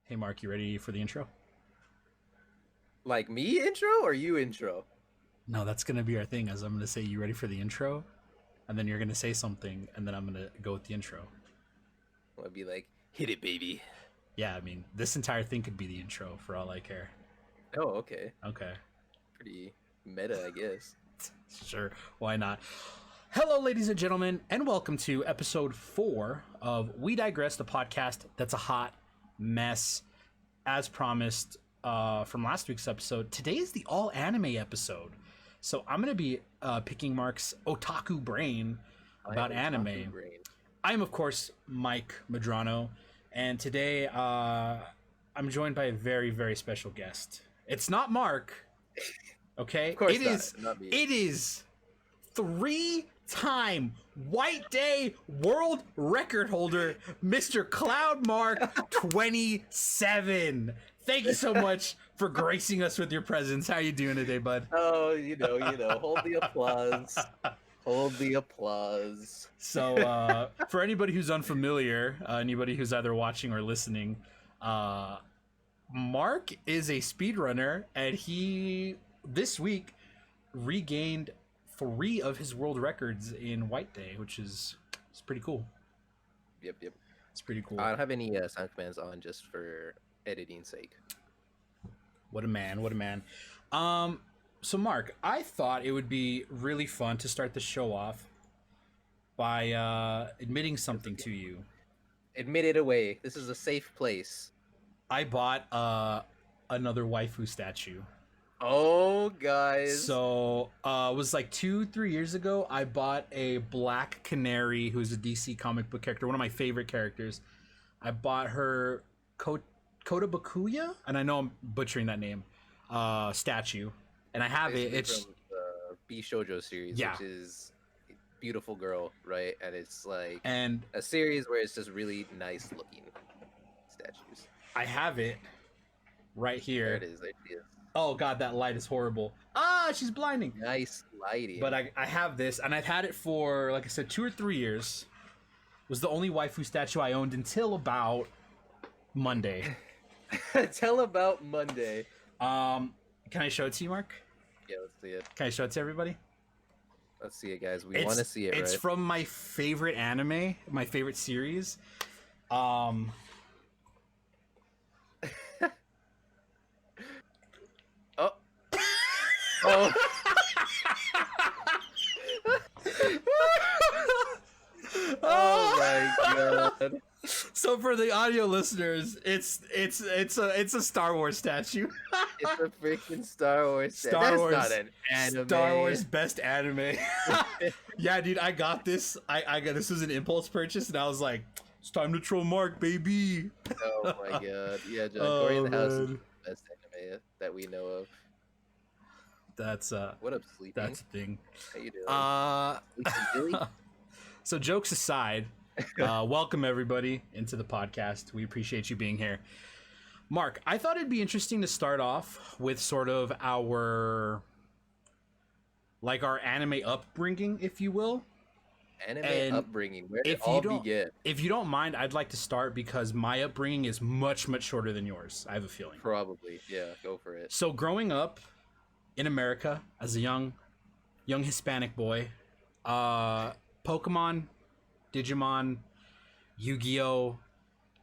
Hey Mark, you ready for the intro? Like me intro or you intro? No, that's gonna be our thing. As I'm gonna say, you ready for the intro, and then you're gonna say something, and then I'm gonna go with the intro. I'll be like, hit it, baby. Yeah, I mean, this entire thing could be the intro for all I care. Oh, okay. Okay, Pretty meta, I guess. sure, why not? Hello, ladies and gentlemen, and welcome to episode 4 of We Digress, the podcast that's a hot mess. As promised from last week's episode, today is the all anime episode. So I'm going to be picking Mark's otaku brain about anime. Brain. I am, of course, Mike Madrano, and today I'm joined by a very, very special guest. It's not Mark, okay? Of course it not. is. Not me. It is 3-time White Day world record holder, Mr. Cloud Mark 27. Thank you so much for gracing us with your presence. How you doing today, bud? Oh, hold the applause. Hold the applause. So, for anybody who's unfamiliar, anybody who's either watching or listening, Mark is a speedrunner, and he this week regained 3 of his world records in White Day, which is it's pretty cool. Yep. It's pretty cool. I don't have any sound commands on just for editing's sake. What a man! What a man! So Mark, I thought it would be really fun to start the show off by admitting something to you. Admit it away. This is a safe place. I bought another waifu statue. Oh, guys. So it was like 2-3 years ago. I bought a Black Canary, who's a DC comic book character, one of my favorite characters. I bought her Kota Bakuya, and I know I'm butchering that name, statue, and I have it. It's from the B Shoujo series, Yeah. which is beautiful girl, right? And it's like and a series where it's just really nice looking statues. I have it right here. There it is. There it is. Oh god, that light is horrible. Ah, she's blinding. Nice lighting. But I have this, and I've had it for, like I said, 2 or 3 years. It was the only waifu statue I owned until about Monday. Tell about Monday. Can I show it to you, Mark? Yeah, let's see it. Can I show it to everybody? Let's see it, guys. We want to see it, It's right? from my favorite anime, my favorite series. Oh. Oh. Oh my god. So for the audio listeners, it's a Star Wars statue. It's a freaking Star Wars. Star Wars. That's not an anime. Star Wars best anime. Yeah, dude, I got this. I got this was an impulse purchase, and I was like, it's time to troll Mark, baby. Oh my god. Yeah, John. Oh, Cory in the House is man. the best anime that we know of. That's What up, Sleeping? that's the thing. How you doing? Sleeping Billy? So jokes aside, welcome everybody into the podcast. We appreciate you being here. Mark, I thought it'd be interesting to start off with sort of our anime upbringing, if you will. Anime And upbringing. Where did if it all you don't- begin? If you don't mind, I'd like to start because my upbringing is much, much shorter than yours. I have a feeling. Probably. Yeah, go for it. So growing up in America as a young Hispanic boy, Pokemon, Digimon, Yu-Gi-Oh,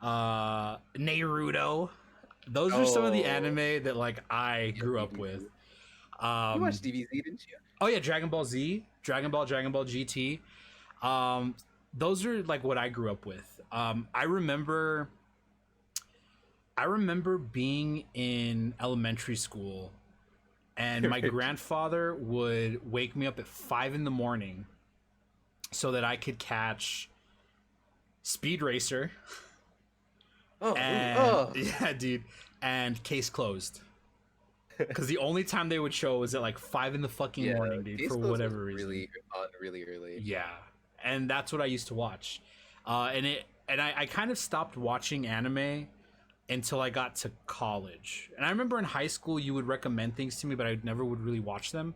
Naruto, those are some of the Oh. anime that like I grew up DBZ. with. You watched DBZ, didn't you? Oh yeah, Dragon Ball Z, Dragon Ball GT. Those are like what I grew up with. I remember being in elementary school, and my grandfather would wake me up at 5 a.m. so that I could catch Speed Racer. Oh, And oh. yeah, dude, and Case Closed. Because the only time they would show was at like 5 in the fucking Yeah, morning, dude, Case for Closed whatever was reason. Really on really early. Yeah, and that's what I used to watch. I kind of stopped watching anime until I got to college. And I remember in high school you would recommend things to me, but I never would really watch them.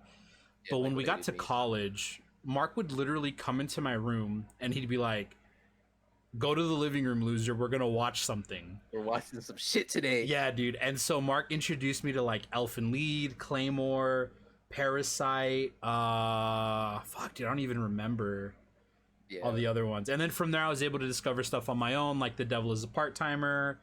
Yeah, But like when we what got did to you mean? college, Mark would literally come into my room and he'd be like, go to the living room, loser. We're gonna watch something. We're watching some shit today. Yeah, dude. And so Mark introduced me to like Elfin Lied, Claymore, Parasite. Fuck, dude, I don't even remember all the other ones. And then from there, I was able to discover stuff on my own, like The Devil Is a Part-Timer.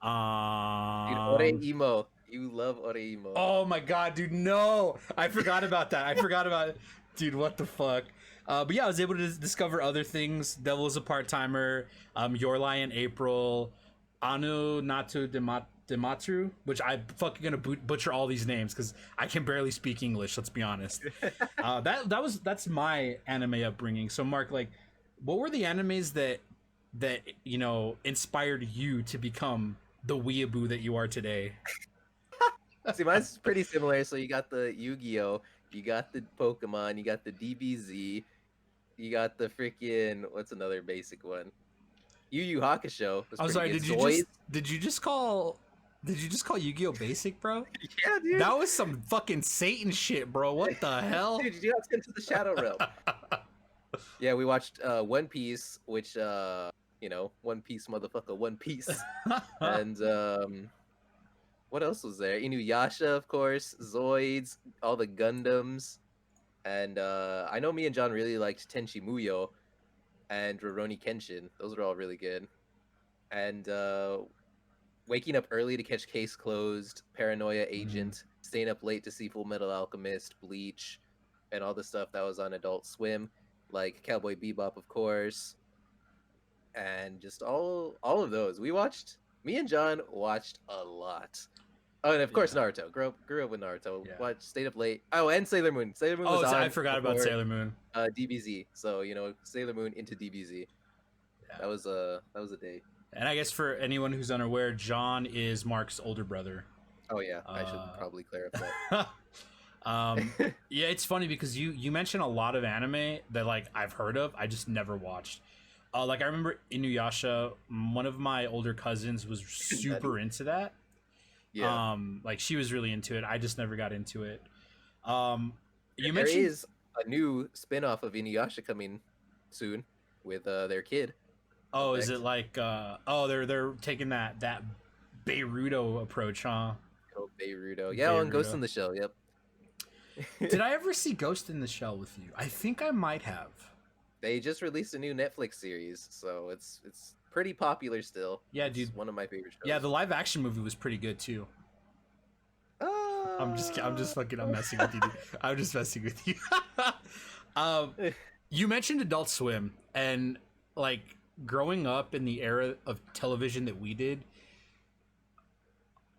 Dude, Oreimo. You love Oreimo. Oh my god, dude, no! I forgot about that. I forgot about it. Dude, what the fuck? But yeah, I was able to discover other things. Devil Is a Part-Timer, Your Lie in April, Anu Natu Dematru, which I'm fucking gonna butcher all these names because I can barely speak English. Let's be honest. That's my anime upbringing. So Mark, like, what were the animes that you know inspired you to become the weeaboo that you are today? See, mine's pretty similar. So you got the Yu-Gi-Oh, you got the Pokemon, you got the DBZ, you got the freaking what's another basic one? Yu Yu Hakusho. I'm sorry. Did you just call Yu-Gi-Oh basic, bro? Yeah, dude. That was some fucking Satan shit, bro. What the hell? Dude, you got into the Shadow Realm. Yeah, we watched One Piece, which you know, One Piece motherfucker, One Piece. And what else was there? Inuyasha, of course, Zoids, all the Gundams. And I know me and John really liked Tenchi Muyo and Rurouni Kenshin. Those are all really good. And waking up early to catch Case Closed, Paranoia Agent, staying up late to see Full Metal Alchemist, Bleach, and all the stuff that was on Adult Swim, like Cowboy Bebop, of course. And just all of those. Me and John watched a lot. Oh, and of course Naruto. Grew up with Naruto. Yeah. Watched, stayed up late. Oh, and Sailor Moon. Sailor Moon was on. I forgot about Sailor Moon. DBZ. So you know, Sailor Moon into DBZ. Yeah. That was a day. And I guess for anyone who's unaware, John is Mark's older brother. Oh yeah, I should probably clarify. Yeah, it's funny because you mentioned a lot of anime that like I've heard of, I just never watched. Like I remember Inuyasha, one of my older cousins was super into that. Yeah. Like she was really into it. I just never got into it. There is a new spin-off of Inuyasha coming soon with their kid. Oh, is it like they're taking that Beiruto approach, huh? Oh, Beiruto. Yeah, on Ghost in the Shell, yep. Did I ever see Ghost in the Shell with you? I think I might have. They just released a new Netflix series, so it's pretty popular still. Yeah, dude. It's one of my favorite shows. Yeah, the live action movie was pretty good too. I'm messing with you, dude. I'm just messing with you. You mentioned Adult Swim, and like growing up in the era of television that we did,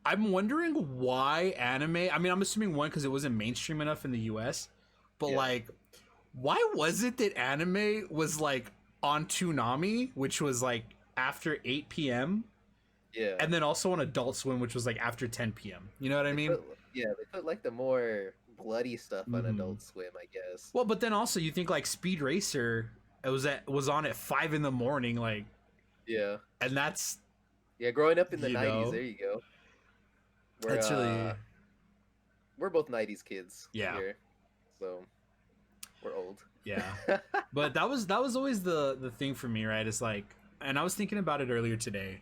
I'm wondering why anime. I mean, I'm assuming one because it wasn't mainstream enough in the US, but like, why was it that anime was like on Toonami, which was like after 8 p.m. Yeah, and then also on Adult Swim, which was like after 10 p.m. You know what I mean? They put like the more bloody stuff on Adult Swim, I guess. Well, but then also you think like Speed Racer, it was on at 5 a.m, like. Yeah. And that's. Yeah, growing up in the 90s, there you go. That's really. We're both 90s kids. Yeah. Here, so we're old. Yeah. But that was always the thing for me, right? It's like, and I was thinking about it earlier today.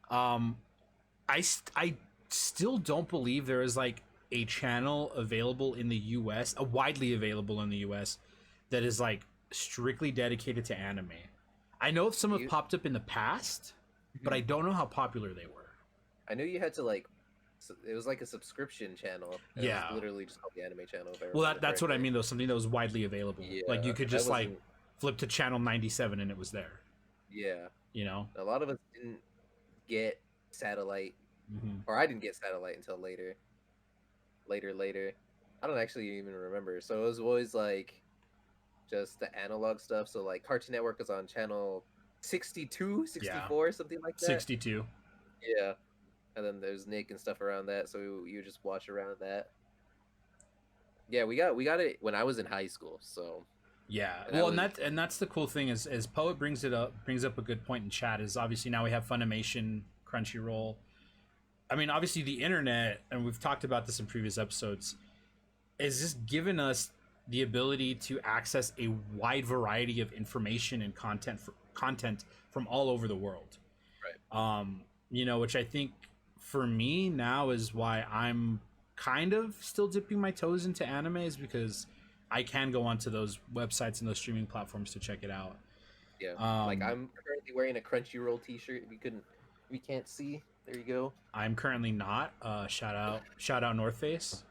I still don't believe there is like a channel available in the US, widely available in the US, that is like strictly dedicated to anime. I know some have popped up in the past, but I don't know how popular they were. I knew you had to like, it was like a subscription channel. It was literally just called the Anime Channel. Well, that's what I mean though. Something that was widely available. Yeah, like you could just like flip to channel 97 and it was there. Yeah. You know, a lot of us didn't get satellite, or I didn't get satellite until later. I don't actually even remember. So it was always like just the analog stuff. So like Cartoon Network was on channel 62, 64, something like that. 62. Yeah. And then there's Nick and stuff around that, so you just watch around that. Yeah, we got it when I was in high school, so. Yeah, well, and that's the cool thing is Poet brings up a good point in chat. Is obviously now we have Funimation, Crunchyroll. I mean, obviously the internet, and we've talked about this in previous episodes, is just given us the ability to access a wide variety of information and content content from all over the world. Right. You know, which I think for me now is why I'm kind of still dipping my toes into anime, is because I can go onto those websites and those streaming platforms to check it out. Yeah. Like Um, I'm currently wearing a Crunchyroll T-shirt. If you can't see, there you go. I'm currently not. Shout out North Face.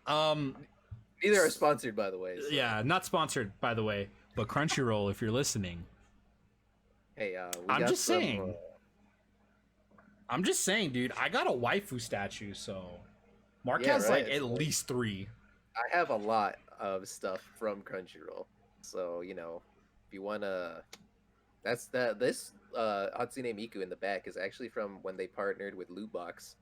Um, Neither are sponsored, by the way. So. yeah, not sponsored by the way, but Crunchyroll, if you're listening. Hey, we I'm got just some. saying. I'm just saying, dude. I got a waifu statue, so Mark Yeah, has right. like at least 3. I have a lot of stuff from Crunchyroll, so you know, if you wanna, that's that. This Hatsune Miku in the back is actually from when they partnered with Loot Box,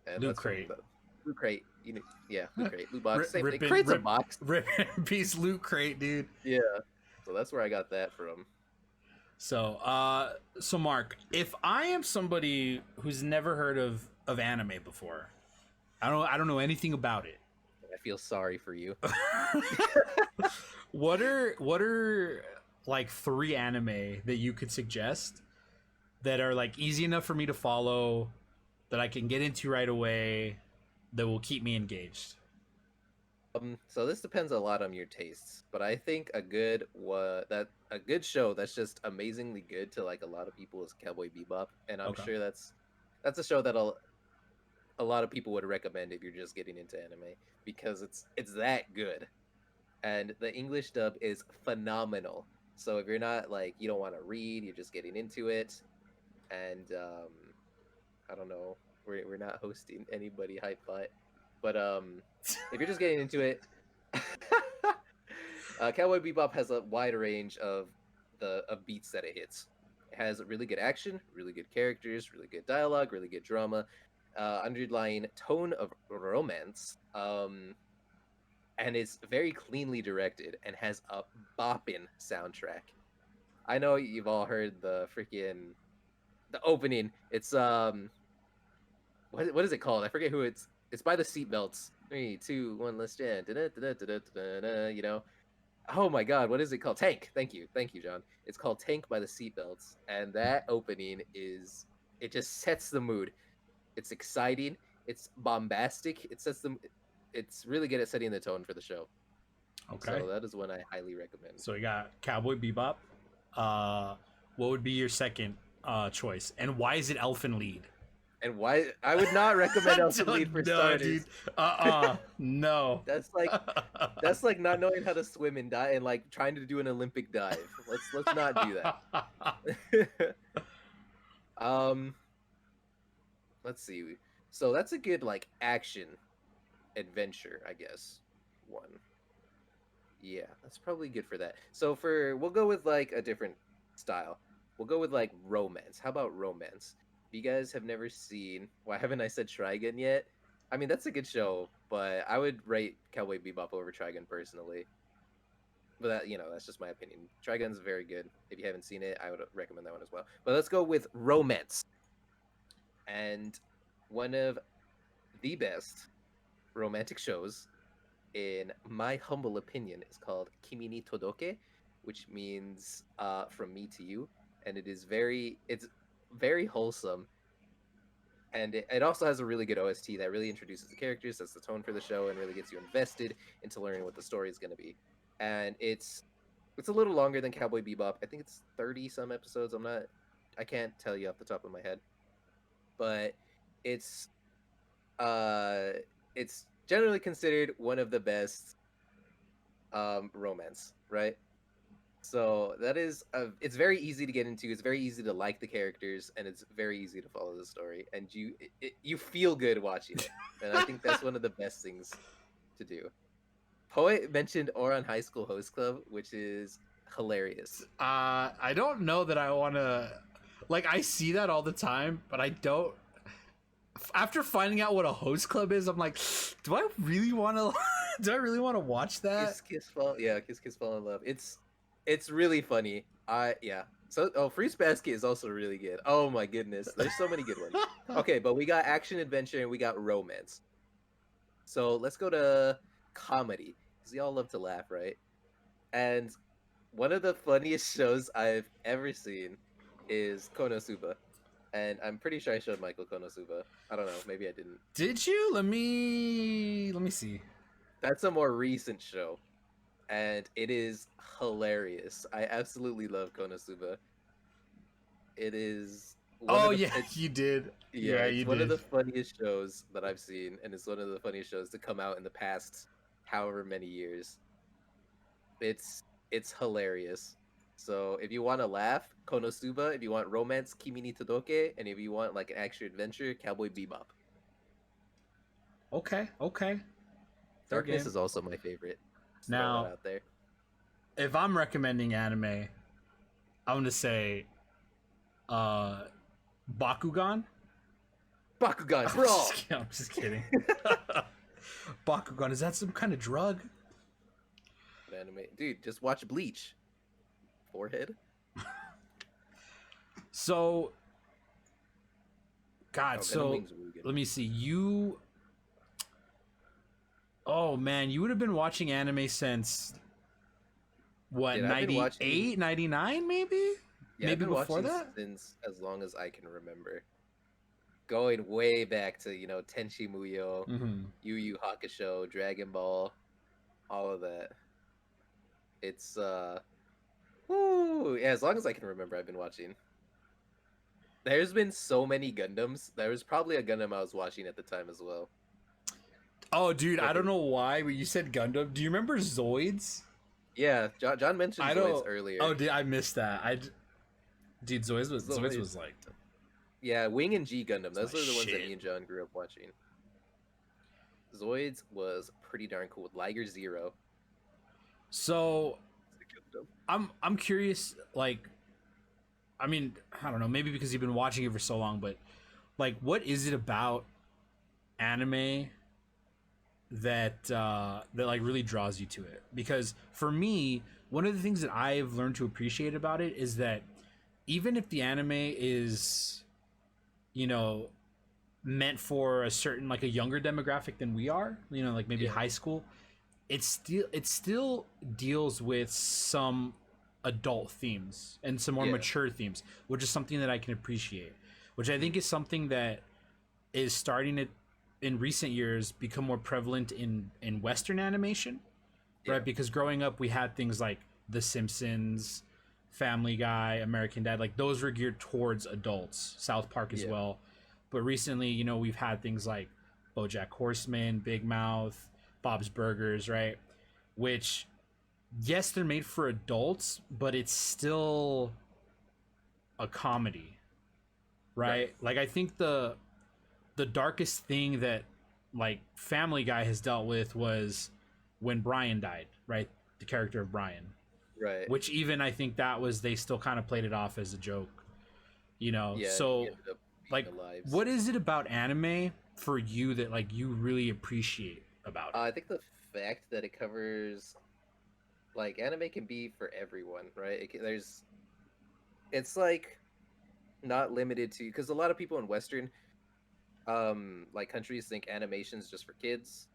and Loot that's from Crate. the Loot Crate. You know, yeah, Loot Crate, Loot Box, Rip, same thing. rip, Crate's a rip, box. rip in peace, Loot Crate, dude. Yeah, so that's where I got that from. So Mark, if I am somebody who's never heard of anime before, I don't know anything about it. I feel sorry for you. What are like 3 anime that you could suggest that are like easy enough for me to follow, that I can get into right away, that will keep me engaged? So this depends a lot on your tastes, but I think a good show that's just amazingly good to like a lot of people is Cowboy Bebop, and I'm Okay. sure that's a show that a lot of people would recommend if you're just getting into anime because it's that good, and the English dub is phenomenal. So if you're not like you don't want to read, you're just getting into it, and I don't know, we're not hosting anybody hype bot, but if you're just getting into it, Cowboy Bebop has a wide range of beats that it hits. It has really good action, really good characters, really good dialogue, really good drama, underlying tone of romance, and it's very cleanly directed and has a bopping soundtrack. I know you've all heard the opening. It's what is it called? I forget who it's by the Seatbelts. 3, 2, 1, let's jam. You know. Oh my God, what is it called? Tank. Thank you, John. It's called Tank by the Seatbelts, and that opening it just sets the mood. It's exciting. It's bombastic. It's really good at setting the tone for the show. Okay. So that is one I highly recommend. So we got Cowboy Bebop. What would be your second choice, and why is it Elfen Lied? And why I would not recommend Elfen Lied for starters. Dude. No. That's like not knowing how to swim and dive and like trying to do an Olympic dive. Let's not do that. Let's see. So that's a good like action adventure, I guess. One. Yeah, that's probably good for that. So we'll go with like a different style. We'll go with like romance. How about romance? If you guys have never seen, why haven't I said Trigun yet? I mean, that's a good show, but I would rate Cowboy Bebop over Trigun personally. But that, that's just my opinion. Trigun's very good. If you haven't seen it, I would recommend that one as well. But let's go with romance. And one of the best romantic shows, in my humble opinion, is called Kimi ni Todoke, which means from me to you, and it's very wholesome, and it also has a really good OST that really introduces the characters, sets the tone for the show, and really gets you invested into learning what the story is going to be. And it's a little longer than Cowboy Bebop. I think it's 30 some episodes. I can't tell you off the top of my head, but it's generally considered one of the best romance, right? So that is it's very easy to get into. It's very easy to like the characters, and it's very easy to follow the story, and you feel good watching it. And I think that's one of the best things to do. Poet mentioned Oran High School Host Club, which is hilarious. I don't know that I want to. Like, I see that all the time, but I don't. After finding out what a host club is, I'm like, do I really want to? Do I really want to watch that? Kiss fall in love. It's really funny. So Fruits Basket is also really good. Oh my goodness, there's so many good ones. Okay, but we got action adventure and we got romance. So let's go to comedy, because we all love to laugh, right? And one of the funniest shows I've ever seen is Konosuba, and I'm pretty sure I showed Michael Konosuba. I don't know, maybe I didn't. Did you? Let me see. That's a more recent show, and it is hilarious. I absolutely love Konosuba. It is one Oh of the yeah, it's you did. yeah, Yeah, it's you one of did. the funniest shows that I've seen, and it's one of the funniest shows to come out in the past however many years. It's hilarious. So if you want to laugh, Konosuba. If you want romance, Kimi ni Todoke, and if you want like an action adventure, Cowboy Bebop. Okay, okay. Fair Darkness game. is also my favorite. Just throw that Now, out there. if I'm recommending anime, I'm gonna say uh Bakugan. Bakugan, I'm bro. just kidding. I'm just kidding. Bakugan, is that some kind of drug? Anime, dude. Just watch Bleach. Forehead. So, God, Oh, Gundam so Wing's really good. let me see. You, oh man, you would have been watching anime since what, Dude, I've been 98, 99 maybe? Yeah, Maybe I've been before watching that? since as long as I can remember. Going way back to Tenchi Muyo, Mm-hmm. Yu Yu Hakusho, Dragon Ball, all of that. It's woo, yeah, as long as I can remember, I've been watching. There's been so many Gundams. There was probably a Gundam I was watching at the time as well. Oh, dude, I don't Fucking- know why, but you said Gundam. Do you remember Zoids? Yeah, John mentioned I Zoids don't. earlier. Oh, I missed that. Dude, Zoids was like, Yeah, Wing and G Gundam. Those my are the ones that shit. me and John grew up watching. Zoids was pretty darn cool with Liger Zero. so. I'm curious. Like, I mean, I don't know. Maybe because you've been watching it for so long, but like, what is it about anime that like really draws you to it? Because for me, one of the things that I've learned to appreciate about it is that even if the anime is, you know, meant for a certain, like, a younger demographic than we are, you know, like maybe Yeah. high school, it still deals with some adult themes and some more Yeah. mature themes, which is something that I can appreciate, which I think is something that is starting to, in recent years, become more prevalent in Western animation, Yeah. right? Because growing up, we had things like The Simpsons, Family Guy, American Dad, like those were geared towards adults. South Park as Yeah. well, but recently, you know, we've had things like BoJack Horseman, Big Mouth, Bob's Burgers, right? Which, yes, they're made for adults, but it's still a comedy, right? Like, I think the darkest thing that, like, Family Guy has dealt with was when Brian died, right? The character of Brian, Right. which even I think that was, they still kind of played it off as a joke, you know. Yeah. So he ended up being like, alive. what is it about anime for you that, like, you really appreciate about it? I think the fact that it covers, like, anime can be for everyone, right? It's like not limited to, because a lot of people in Western, like, countries think animation's just for kids,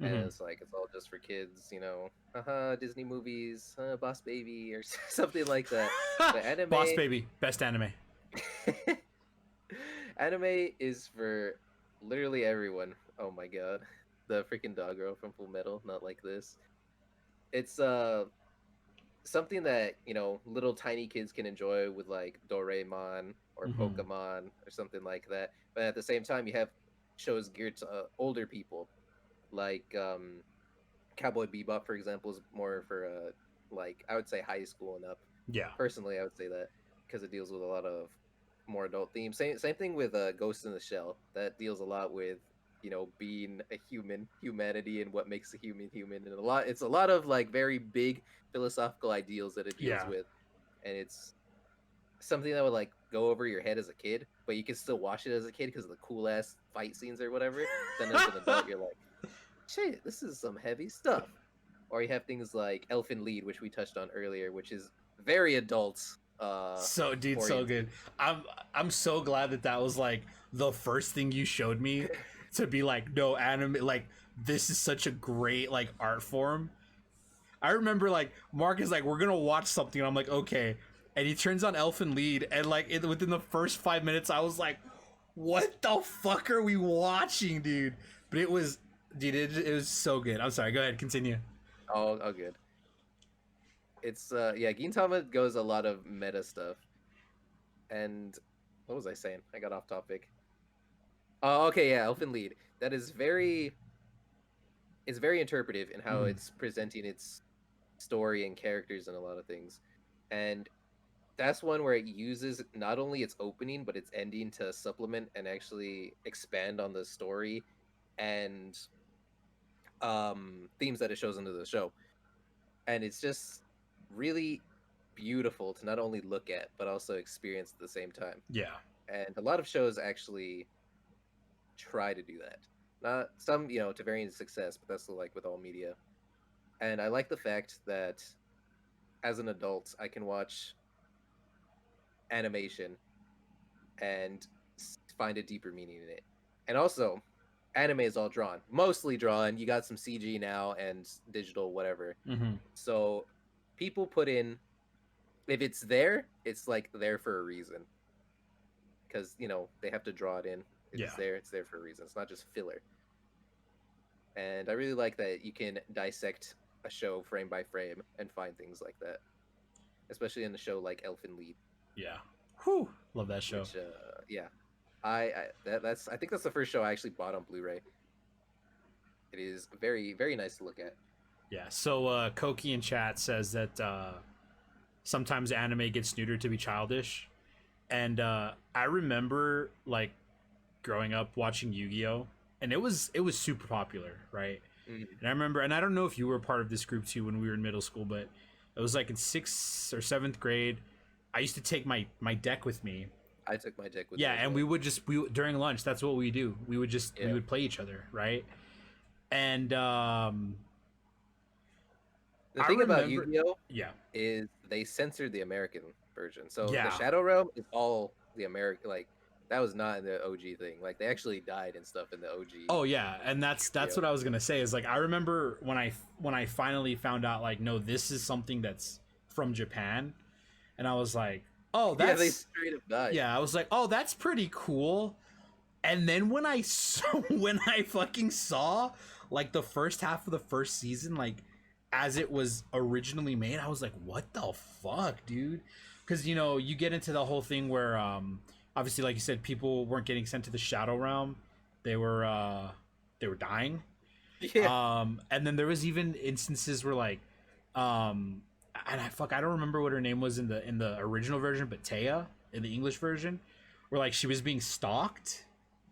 and Mhm. it's like it's all just for kids, Disney movies, Boss Baby, or something like that. But anime, Boss Baby, best anime. anime is for literally everyone. Oh my god, the freaking dog girl from Full Metal, not like this. It's something that little tiny kids can enjoy with, like, Doraemon or Mhm. Pokemon or something like that. But at the same time, you have shows geared to older people, like Cowboy Bebop, for example, is more for like, I would say, high school and up. Yeah. Personally, I would say that because it deals with a lot of more adult themes. Same thing with Ghost in the Shell. That deals a lot with being a humanity, and what makes a human human, and it's a lot of, like, very big philosophical ideals that it deals Yeah. with, and it's something that would, like, go over your head as a kid, but you can still watch it as a kid because of the cool ass fight scenes or whatever. Then as an adult, you're like, shit, this is some heavy stuff. Or you have things like Elfin Lied, which we touched on earlier, which is very adult. So, dude, so oriented. good. I'm so glad that was, like, the first thing you showed me to be like, no, anime, like, this is such a great, like, art form. I remember like Mark is like, we're gonna watch something, and I'm like, okay, and he turns on Elfen Lied, and like within the first 5 minutes, I was like, what the fuck are we watching, dude? But it was, dude, it was so good. I'm sorry, go ahead, continue. All good. It's yeah, Gintama goes a lot of meta stuff. And what was I saying? I got off topic. Oh, okay, yeah, Elfen Lied. That is very it's very interpretive in how Mhm. it's presenting its story and characters and a lot of things. And that's one where it uses not only its opening but its ending to supplement and actually expand on the story and themes that it shows into the show. And it's just really beautiful to not only look at but also experience at the same time. Yeah, And a lot of shows actually try to do that. Not some, to varying success, but that's like with all media. And I like the fact that as an adult, I can watch animation and find a deeper meaning in it. And also, anime is all drawn, mostly drawn. You got some CG now and digital, whatever. mm-hmm. So people put in, if it's there, it's like there for a reason. Because, they have to draw it in. If Yeah, it's there for a reason. It's not just filler. And I really like that you can dissect a show frame by frame and find things like that, especially in a show like Elfen Lied, yeah. Whew, love that show. which yeah, I think that's the first show I actually bought on Blu-ray. It is very very nice to look at. Yeah. So Koki in chat says that sometimes anime gets neutered to be childish, and I remember like growing up watching Yu-Gi-Oh, and it was super popular, right? Mm. And I remember, and I don't know if you were part of this group too when we were in middle school, but it was like in 6th or 7th grade. I used to take my deck with me. I took my deck with Yeah, me as and well. we during lunch, that's what we do. We would just we Yeah. would play each other, right? And The I thing about remember, Yu-Gi-Oh yeah, is they censored the American version, so the yeah. Shadow Realm is all the American. Like that was not in the OG thing. Like they actually died and stuff in the OG. Oh yeah, and that's Yu-Gi-Oh. what I was gonna say is like I remember when I finally found out like no, this is something that's from Japan, and I was like, oh, Yeah, that's they straight up died. yeah, I was like, oh, that's pretty cool. And then when I when I fucking saw like the first half of the first season, like as it was originally made, I was like, what the fuck, dude? Because you get into the whole thing where obviously, like you said, people weren't getting sent to the Shadow Realm; they were dying. Yeah. And then there was even instances where like and I don't remember what her name was in the original version, but Taya in the English version, where like she was being stalked,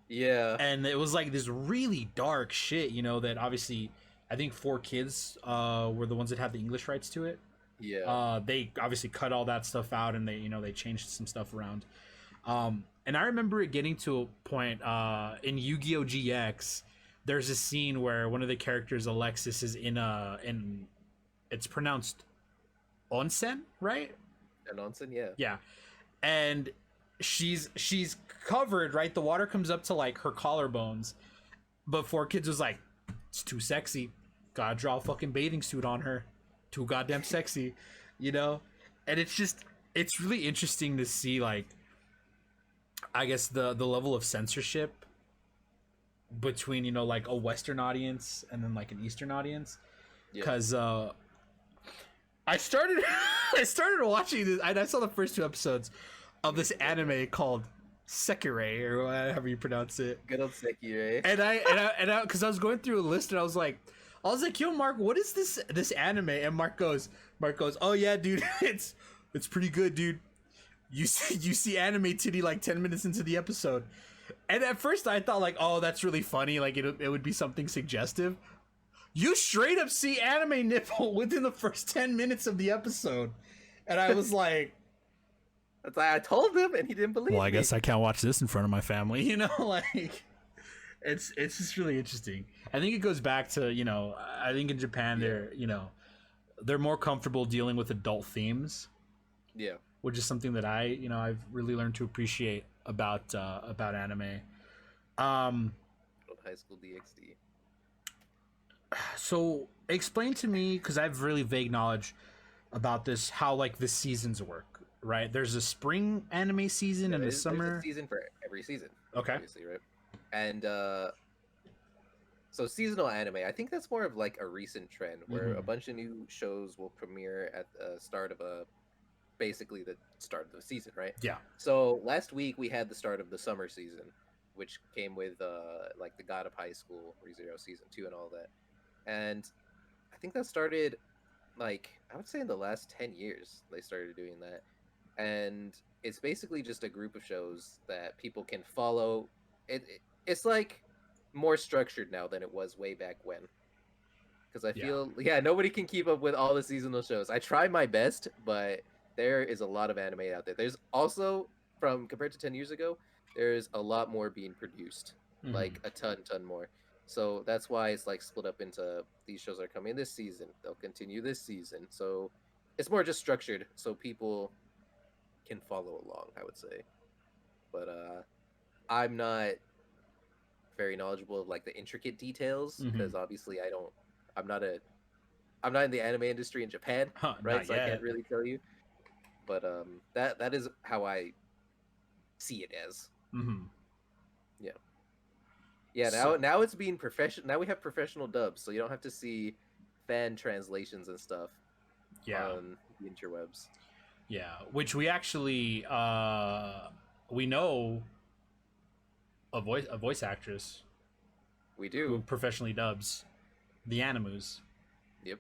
Yeah. and it was like this really dark shit, that obviously I think 4Kids were the ones that had the English rights to it. Yeah. They obviously cut all that stuff out, and they changed some stuff around. And I remember it getting to a point in Yu-Gi-Oh! GX. There's a scene where one of the characters, Alexis, is in it's pronounced onsen, right? And Onsen, yeah. Yeah, and she's covered, right? The water comes up to like her collarbones, but 4Kids was like, it's too sexy. Gotta draw a fucking bathing suit on her. Too goddamn sexy, And it's really interesting to see like, I guess the level of censorship between like a Western audience and then like an Eastern audience, Yeah. because I started I started watching this. I saw the first 2 episodes of this anime called Sekirei, or whatever you pronounce it. Good old Sekirei. And I because I was going through a list, and I was like, yo, Mark, what is this anime? And Mark goes, oh yeah, dude, it's pretty good, dude. You see anime titty like 10 minutes into the episode. And at first I thought like, oh, that's really funny, like it would be something suggestive. You straight up see anime nipple within the first 10 minutes of the episode. And I was like, That's why I told him, and he didn't believe me. well, I guess I can't watch this in front of my family, like it's just really interesting. I think it goes back to, I think in Japan they're more comfortable dealing with adult themes, Yeah. which is something that I've really learned to appreciate about anime. Old High School DxD. So explain to me, because I have really vague knowledge about this, how like the seasons work. Right? There's a spring anime season and a There's a summer. season for every season, Okay. obviously, right? And so seasonal anime, I think that's more of like a recent trend where a Mm-hmm. bunch of new shows will premiere at the start of a basically the start of the season, right? Yeah. So last week we had the start of the summer season, which came with like the God of High School, ReZero season 2 and all that. And I think that started like I would say in the last 10 years they started doing that. And it's basically just a group of shows that people can follow. It's like more structured now than it was way back when, because I Yeah. feel yeah nobody can keep up with all the seasonal shows. I try my best, but there is a lot of anime out there. There's also from compared to 10 years ago, there's a lot more being produced, Mm-hmm. like a ton more. So that's why it's like split up into these shows are coming this season. They'll continue this season. So it's more just structured so people can follow along, I would say. But I'm not very knowledgeable of like the intricate details Mm-hmm. because obviously I'm not a I'm not in the anime industry in Japan, Huh, right? not So I can't yet. really tell you. But that is how I see it as. Mm-hmm. Yeah. Yeah, So now it's being professional. Now we have professional dubs, so you don't have to see fan translations and stuff yeah. on the interwebs. Yeah. Which we actually we know a voice actress We who do. professionally dubs the animus. Yep.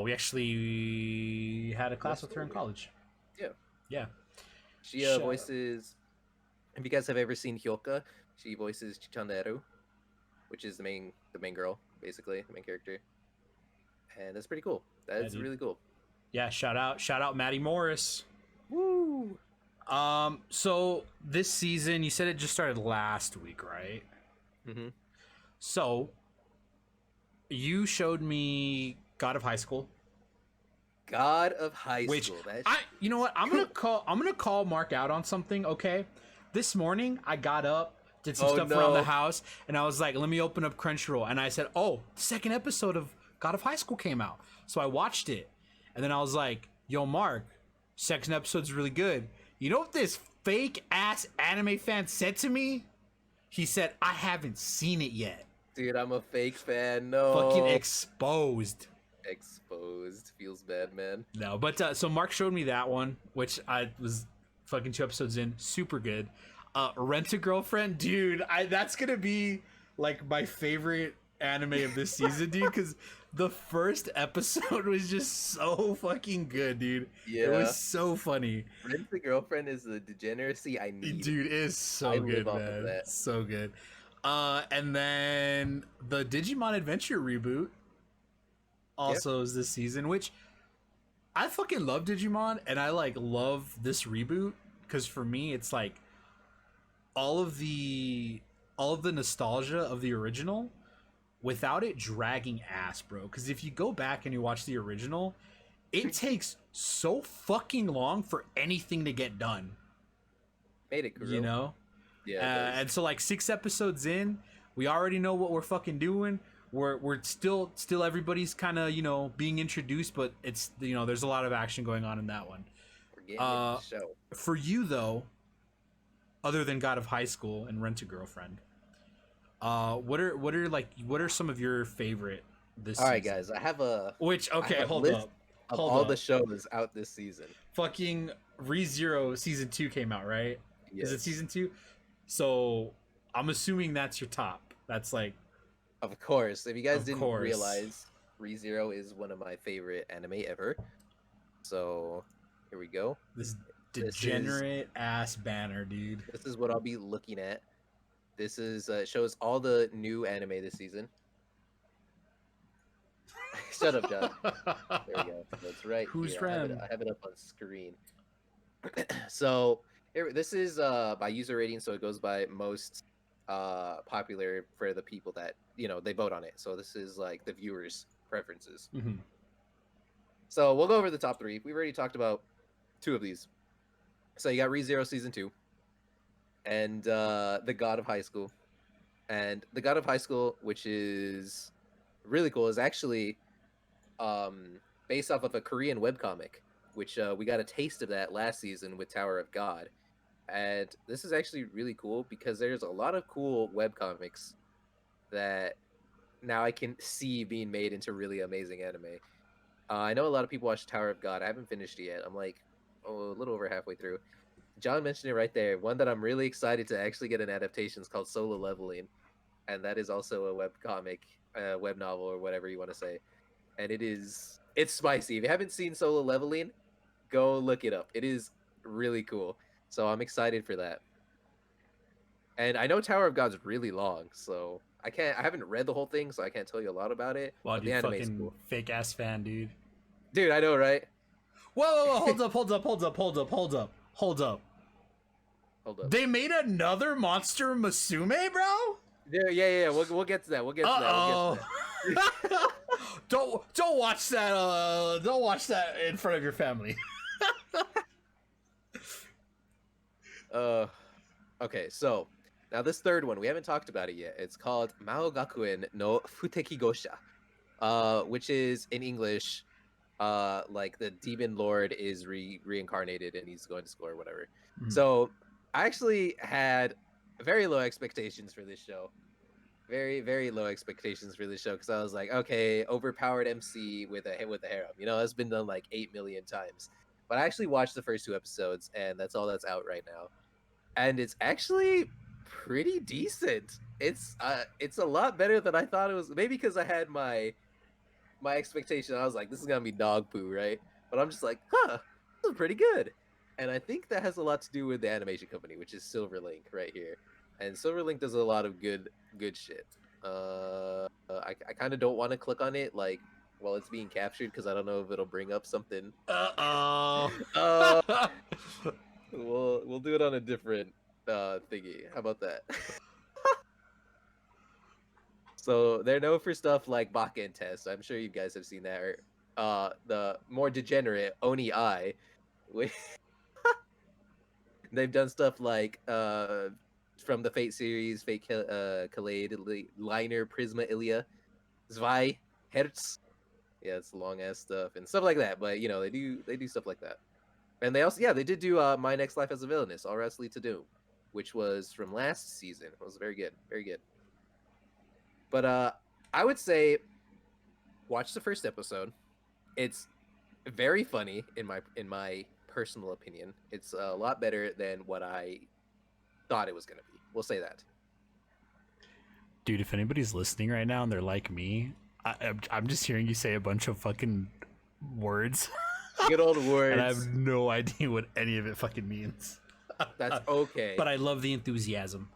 We actually had a class What's with her in story? college. Yeah. Yeah. She Sh- voices. If you guys have ever seen Hyoka, she voices Chichanderu, which is the main girl, basically the main character, and that's pretty cool. yeah, That's dude. really cool. Yeah, shout out Maddie Morris. Woo! So this season, you said it just started last week, right? Hmm. So you showed me God of High School, God of High which School. That's you know what, I'm gonna call Mark out on something. Okay, this morning I got up, did some oh stuff around the no, house, and I was like, let me open up Crunchyroll, and I said, oh, the second episode of God of High School came out, so I watched it, and then I was like, yo, Mark, second episode's really good. You know what this fake ass anime fan said to me? He said, I haven't seen it yet. dude, I'm a fake fan. Fucking No, exposed. exposed. Feels bad, man. No, but so Mark showed me that one, which I was fucking 2 episodes in, super good. Rent a Girlfriend, dude. That's gonna be like my favorite anime of this season, dude. Because the first episode was just so fucking good, dude. It Yeah, was so funny, Rent a Girlfriend is the degeneracy I need. dude. It is I so live good, off of man. that. So good. And then the Digimon Adventure reboot Yep. also is this season, which I fucking love Digimon, and I like love this reboot because for me, it's like all of the all of the nostalgia of the original without it dragging ass, bro. Because if you go back and you watch the original, it takes so fucking long for anything to get done, Made it, you Kuro. know. Yeah, it does. And so like 6 episodes in, we already know what we're fucking doing. We're still everybody's kind of being introduced, but it's there's a lot of action going on in that one. We're getting into Uh, the show. for you though, other than God of High School and Rent a Girlfriend, what are some of your favorite this All right, season? guys. I have a Hold list up, of hold all the up. shows out this season. Fucking ReZero season 2 came out, right? Is it Yes, season 2? So I'm assuming that's your top. That's like, of course. If you guys of didn't course, realize, ReZero is one of my favorite anime ever. So here we go. this This is degenerate ass banner, dude. this is what I'll be looking at. This is shows all the new anime this season. Shut up, John. There we go. That's right Who's here. Rem? I have it up on screen. So this is by user rating, so it goes by most popular for the people that they vote on it. So this is like the viewers' preferences. Mhm. So we'll go over the top three. We've already talked about two of these. So you got ReZero season 2, and the God of High School, and the God of High School, which is really cool is actually um, based off of a Korean webcomic, which we got a taste of that last season with Tower of God. And this is actually really cool because there's a lot of cool webcomics that now I can see being made into really amazing anime. I know a lot of people watch Tower of God. I haven't finished it yet. I'm like a little over halfway through. John mentioned it right there. One that I'm really excited to actually get an adaptation is called Solo Leveling, and that is also a web comic, web novel, or whatever you want to say. And it's spicy. If you haven't seen Solo Leveling, go look it up. It is really cool. So I'm excited for that. And I know Tower of God's really long, so I haven't read the whole thing, so I can't tell you a lot about it. Wow, But the dude, anime is fucking cool. fake ass fan, dude. Dude, I know, right? Whoa, whoa, whoa, hold up, hold up, hold up, hold up, hold up, hold up. Hold up. They made another Monster Musume, bro? Yeah. We'll get to that. We'll get to that. We'll get to that. Don't watch that. Don't watch that in front of your family. Okay, so now this third one we haven't talked about it yet. It's called Mao Gakuen no Futeki Gosha, which is in English, like the demon lord is reincarnated and he's going to school or whatever. So I actually had very low expectations for this show. Very low expectations for this show because I was like, okay, overpowered MC with a harem. You know, that's been done like 8 million times. But I actually watched the first 2 episodes, and that's all that's out right now. And it's actually pretty decent. It's a lot better than I thought it was. Maybe because I had my expectation. I was like, this is gonna be dog poo, right? But I'm just like, huh, this is pretty good. And I think that has a lot to do with the animation company, which is Silverlink right here. And Silverlink does a lot of good shit. I kind of don't want to click on it like while it's being captured because I don't know if it'll bring up something. Uh Uh, oh. we'll do it on a different thingy. How about that? So they're known for stuff like Bakken Test. I'm sure you guys have seen that. Or the more degenerate Oni Eye. They've done stuff like from the Fate series, Fate Kaleid, Liner, Prisma Ilia, Zwei, Hertz. Yeah, it's long ass stuff and stuff like that. But you know, they do stuff like that. And they also they did do My Next Life as a Villainess, All Routes Lead to Doom, which was from last season. It was very good. Very good. But I would say watch the first episode. It's very funny in my personal opinion. It's a lot better than what I thought it was gonna be. We'll say that. Dude, if anybody's listening right now and they're like me, I'm just hearing you say a bunch of fucking words. Good old words. And I have no idea what any of it fucking means. That's okay. But I love the enthusiasm.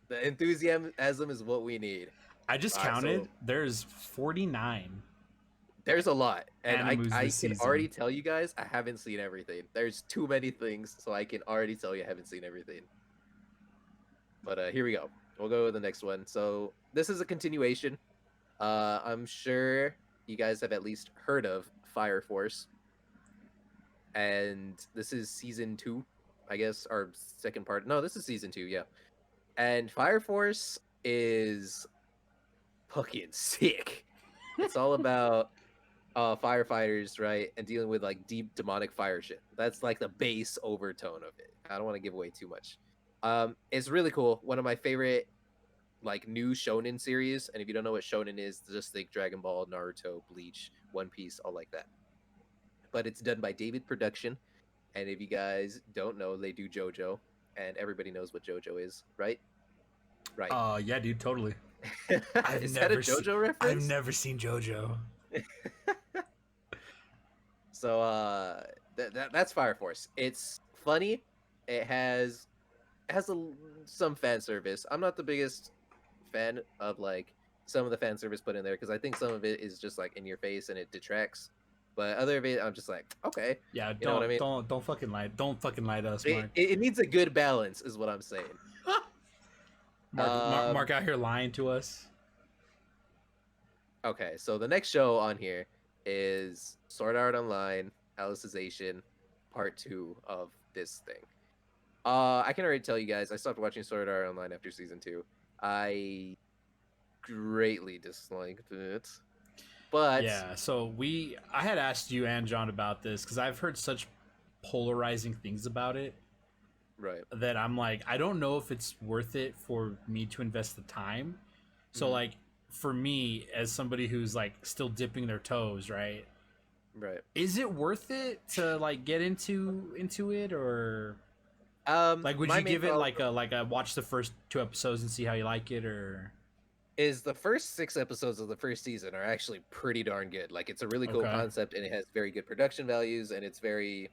The enthusiasm is what we need. I just counted. There's 49. There's a lot. And I can season. already tell you guys, I haven't seen everything. There's too many things, so I can already tell you I haven't seen everything. But here we go. We'll go with the next one. So this is a continuation. I'm sure you guys have at least heard of Fire Force. And this is season 2, I guess, or second part. No, this is season 2, yeah. And Fire Force is fucking sick. It's all about firefighters, right? And dealing with like deep demonic fire shit. That's like the base overtone of it. I don't want to give away too much. It's really cool. One of my favorite like new shonen series. And if you don't know what shonen is, just think Dragon Ball, Naruto, Bleach, One Piece, all like that. But it's done by David Production. And if you guys don't know, they do JoJo. And everybody knows what JoJo is, right? Right. Yeah, dude, totally. Is that a JoJo reference? I've never seen JoJo. So that's Fire Force. It's funny. It has some fan service. I'm not the biggest fan of like some of the fan service put in there because I think some of it is just like in your face and it detracts. But other of it, I'm just like, okay. Yeah, you know what I mean? don't fucking lie. Don't fucking lie to us, Mark. It needs a good balance, is what I'm saying. Mark out here lying to us. Okay, so the next show on here is Sword Art Online Alicization Part 2 of this thing. I can already tell you guys, I stopped watching Sword Art Online after season 2. I greatly disliked it. But Yeah, so I had asked you and John about this because I've heard such polarizing things about it right. that I'm like, I don't know if it's worth it for me to invest the time. So Mhm. like for me, as somebody who's like still dipping their toes, right? Right. Is it worth it to like get into it, or like would My you main give it problem like a watch the first 2 episodes and see how you like it, or is the first 6 episodes of the first season are actually pretty darn good. Like it's a really cool okay? concept, and it has very good production values, and it's very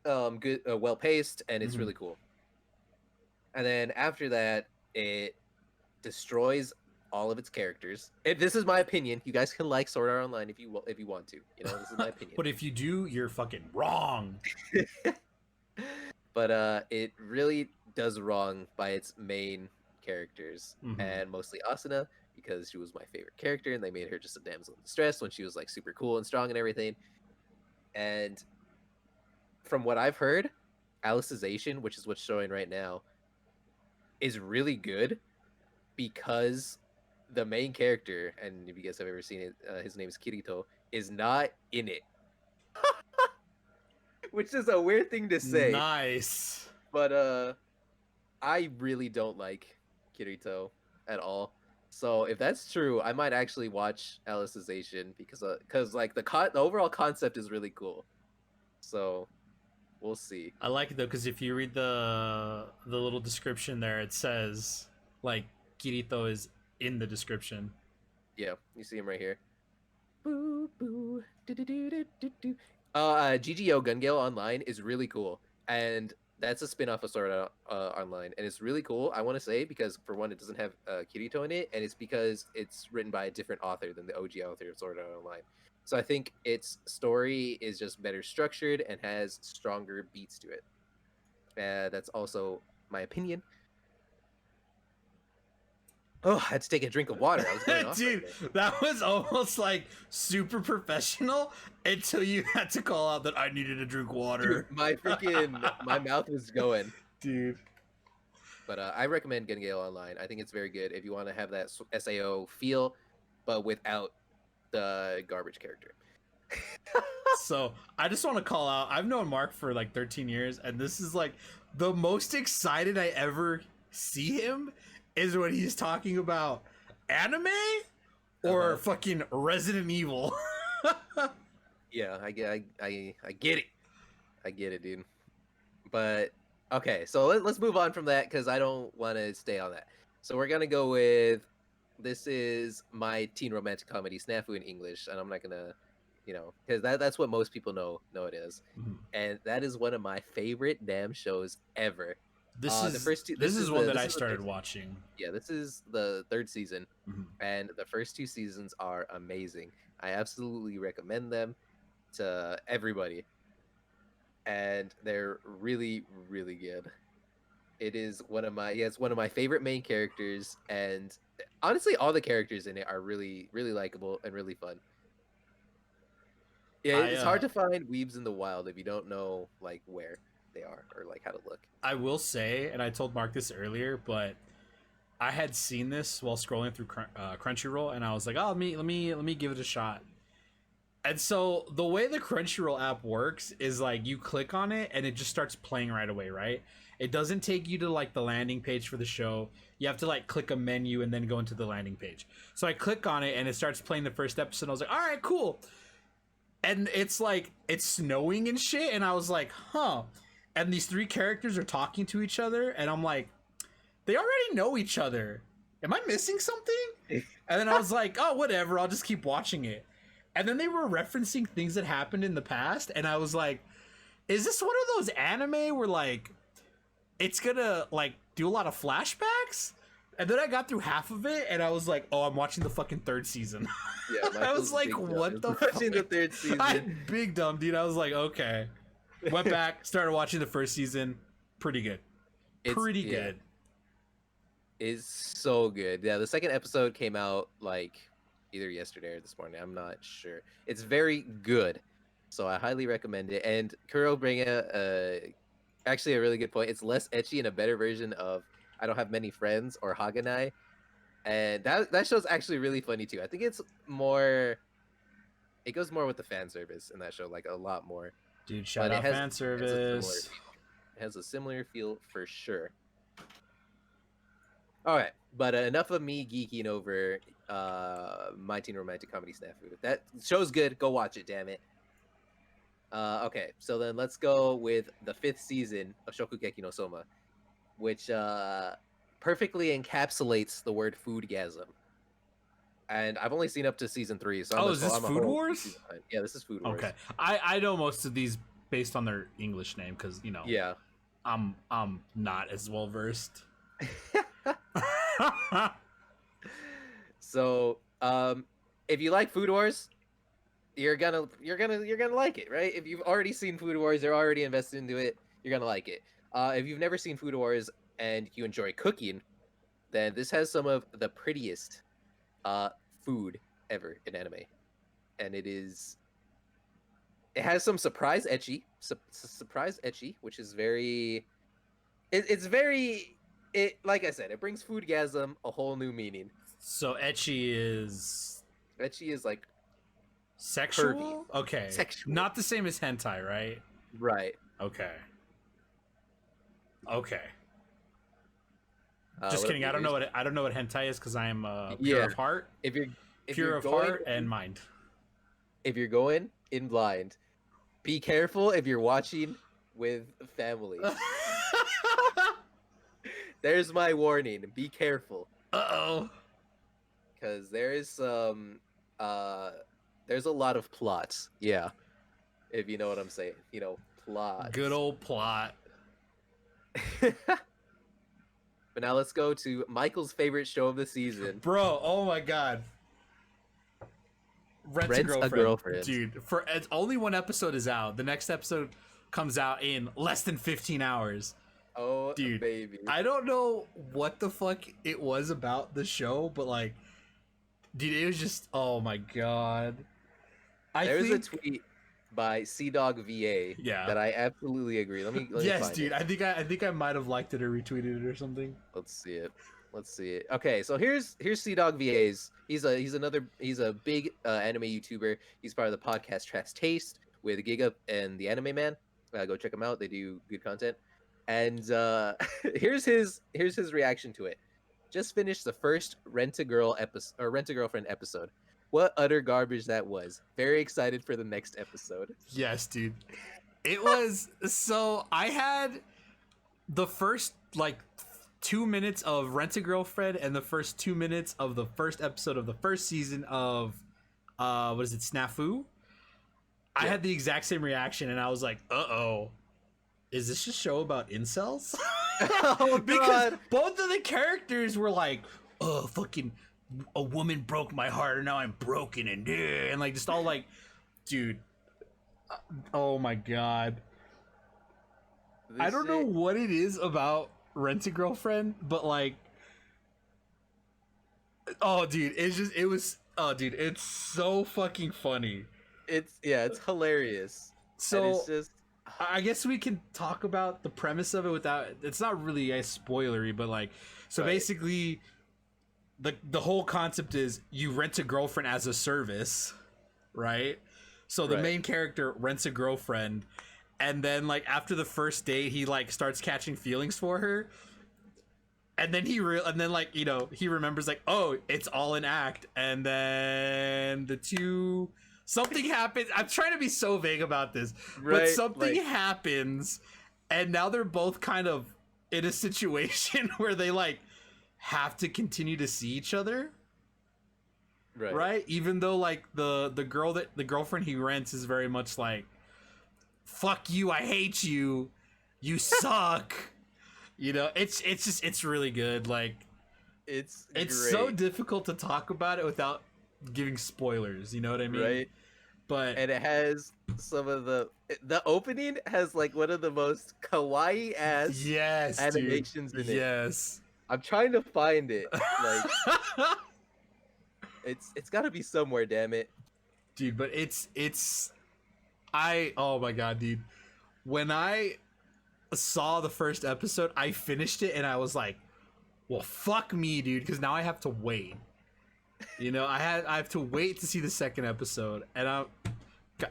good, well paced, and it's Hmm. really cool. And then after that, it destroys all of its characters. This is my opinion. You guys can like Sword Art Online if you want to. You know, this is my opinion. But if you do, you're fucking wrong. But it really does wrong by its main characters, Hmm. and mostly Asuna, because she was my favorite character, and they made her just a damsel in distress when she was like super cool and strong and everything. And from what I've heard, Alicization, which is what's showing right now, is really good because the main character, and if you guys have ever seen it, his name is Kirito, is not in it, which is a weird thing to say. Nice. But I really don't like Kirito at all. So if that's true, I might actually watch Alicization because like the overall concept is really cool. So we'll see. I like it though because if you read the little description there, it says like Kirito is in the description. Yeah, you see him right here. Boo boo do do do do do do. GGO Gun Gale Online is really cool, and that's a spin-off of Sword Art Online, and it's really cool. I want to say because for one, it doesn't have Kirito in it, and it's because it's written by a different author than the OG author of Sword Art Online. So I think its story is just better structured and has stronger beats to it. That's also my opinion. Oh, I had to take a drink of water. I was going off right Dude, there. that was almost like super professional until you had to call out that I needed to drink water. Dude, my mouth was going. Dude. But I recommend Gun Gale Online. I think it's very good if you want to have that SAO feel, but without the garbage character. So I just want to call out, I've known Mark for like 13 years, and this is like the most excited I ever see him is when he's talking about anime or fucking Resident Evil. Yeah, I get it. I get it, dude. But okay, so let's move on from that because I don't want to stay on that. So we're gonna go with this is my teen romantic comedy Snafu in English, and I'm not gonna, because that's what most people know it is, and that is one of my favorite damn shows ever. The first two, this is one that this I is the started third, watching. yeah, this is the third season, Mhm. and the first two seasons are amazing. I absolutely recommend them to everybody, and they're really really good. It is one of my it's one of my favorite main characters, and honestly, all the characters in it are really really likable and really fun. Yeah, I it's hard to find weebs in the wild if you don't know like where they are or like how to look. I will say, and I told Mark this earlier, but I had seen this while scrolling through Crunchyroll, and I was like, "Oh, let me give it a shot." And so the way the Crunchyroll app works is like you click on it and it just starts playing right away, right? It doesn't take you to like the landing page for the show. You have to like click a menu and then go into the landing page. So I click on it and it starts playing the first episode. I was like, "All right, cool." And it's like it's snowing and shit, and I was like, "Huh." And these three characters are talking to each other, and I'm like, they already know each other. Am I missing something? And then I was like, oh, whatever. I'll just keep watching it. And then they were referencing things that happened in the past, and I was like, is this one of those anime where like it's gonna like do a lot of flashbacks? And then I got through half of it, and I was like, oh, I'm watching the fucking third season. Yeah, I was like, what the fuck? Watching the third season. I'm big dumb, dude. I was like, okay. Went back, started watching the first season. Pretty good. Pretty good. Is so good. Yeah, the second episode came out like either yesterday or this morning. I'm not sure. It's very good, so I highly recommend it. And Kuro bring actually a really good point. It's less etchy and a better version of I don't have many friends or Haganai. and that show's actually really funny too. I think it's more. It goes more with the fan service in that show, like a lot more. Dude, shout But out fan it has a similar service. feel. It has a similar feel for sure. All right, but enough of me geeking over My Teen Romantic Comedy Snafu. That show's good. Go watch it, damn it. Okay, so then let's go with the 5th season of Shokugeki no Soma, which perfectly encapsulates the word foodgasm. And I've only seen up to season 3, so Is this Food Wars? Yeah, this is Food Wars. Okay, I know most of these based on their English name because Yeah. I'm not as well versed. So, if you like Food Wars, you're gonna like it, right? If you've already seen Food Wars, you're already invested into it, you're gonna like it. If you've never seen Food Wars and you enjoy cooking, then this has some of the prettiest food ever in anime, and it has some surprise ecchi, which is very. It's very. It like I said, it brings foodgasm a whole new meaning. So ecchi is like sexual. Pervy. Okay, Sexual. not the same as hentai, right? Right. Okay. Just kidding. I don't know what hentai is because I am pure of heart. If you're Pure of heart and mind. If you're going in blind, be careful if you're watching with family. There's my warning. Be careful. Uh-oh. Because there's there's a lot of plots. Yeah. If you know what I'm saying. Plot. Good old plot. But now let's go to Michael's favorite show of the season. Bro, oh my god. Rent a girlfriend. Dude, it's only one episode is out. The next episode comes out in less than 15 hours. Oh, dude, baby. I don't know what the fuck it was about the show, but like, dude, it was just, oh my god. There's a tweet by CDogVA that I absolutely agree. Let me yes, find dude. it. I think I might have liked it or retweeted it or something. Let's see it. Okay, so here's CDogVA's. He's a big anime YouTuber. He's part of the podcast Trash Taste with Giga and the Anime Man. Go check them out. They do good content. And here's his reaction to it. Just finished the first Rent a Girlfriend episode. What utter garbage that was. Very excited for the next episode. Yes, dude. It was so I had the first 2 minutes of Rent a Girlfriend and the first 2 minutes of the first episode of the first season of what is it, Snafu? Yeah. I had the exact same reaction and I was like, uh-oh. Is this a show about incels? Oh, because both of the characters were like, oh, fucking a woman broke my heart and now I'm broken and like just all like, dude, oh my god. I don't know what it is about Rent a Girlfriend, but like, oh dude, it's so fucking funny. It's hilarious. So and it's just I guess we can talk about the premise of it without, it's not really as spoilery, but like, so basically the whole concept is you rent a girlfriend as a service, right? So the main character rents a girlfriend, and then like after the first date he like starts catching feelings for her, and then he remembers like, oh, it's all an act, and then something happens. I'm trying to be so vague about this, but something happens, and now they're both kind of in a situation where they like have to continue to see each other. Right? Even though like the girlfriend he rents is very much like, fuck you, I hate you, you suck. It's really good. Like it's great. So difficult to talk about it without giving spoilers, you know what I mean? Right. And it has some of the opening has like one of the most kawaii ass animations in it. Yes. I'm trying to find it. Like it's got to be somewhere, damn it. Dude, but oh my god, dude. When I saw the first episode, I finished it and I was like, Well, fuck me, dude, because now I have to wait. You know, I have to wait to see the second episode, and